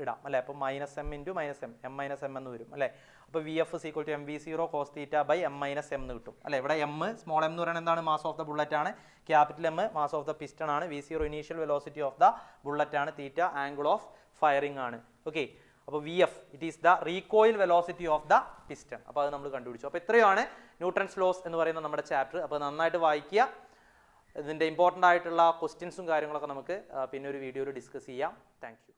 S1: ഇടാം അല്ലേ. അപ്പോൾ -m ഇൻറ്റു -m എന്ന് വരും അല്ലേ. അപ്പോൾ vf is equal to mv0 cos theta by m എന്ന് കിട്ടും അല്ലേ. ഇവിടെ സ്മോൾ m എന്ന് പറയുന്നത് എന്താണ്, മാസ് ഓഫ് ദ ബുള്ളറ്റ് ആണ്. Capital M mass of the piston ആണ്. v0 initial velocity of the bullet ആണ്. തീറ്റ ആംഗിൾ ഓഫ് ഫയറിംഗ് ആണ്. ഓക്കെ, അപ്പോൾ vf it is the recoil velocity of the piston. അപ്പോൾ അത് നമ്മൾ കണ്ടുപിടിച്ചു. അപ്പോൾ ഇത്രയാണ് ന്യൂട്ടൺസ് ലോസ് എന്ന് പറയുന്ന നമ്മുടെ ചാപ്റ്റർ. അപ്പോൾ നന്നായിട്ട് വായിക്കുക. ഇതിൻ്റെ ഇമ്പോർട്ടൻ്റ് ആയിട്ടുള്ള ക്വസ്റ്റ്യൻസും കാര്യങ്ങളൊക്കെ നമുക്ക് പിന്നെ ഒരു വീഡിയോയിൽ ഡിസ്കസ് ചെയ്യാം. Thank you.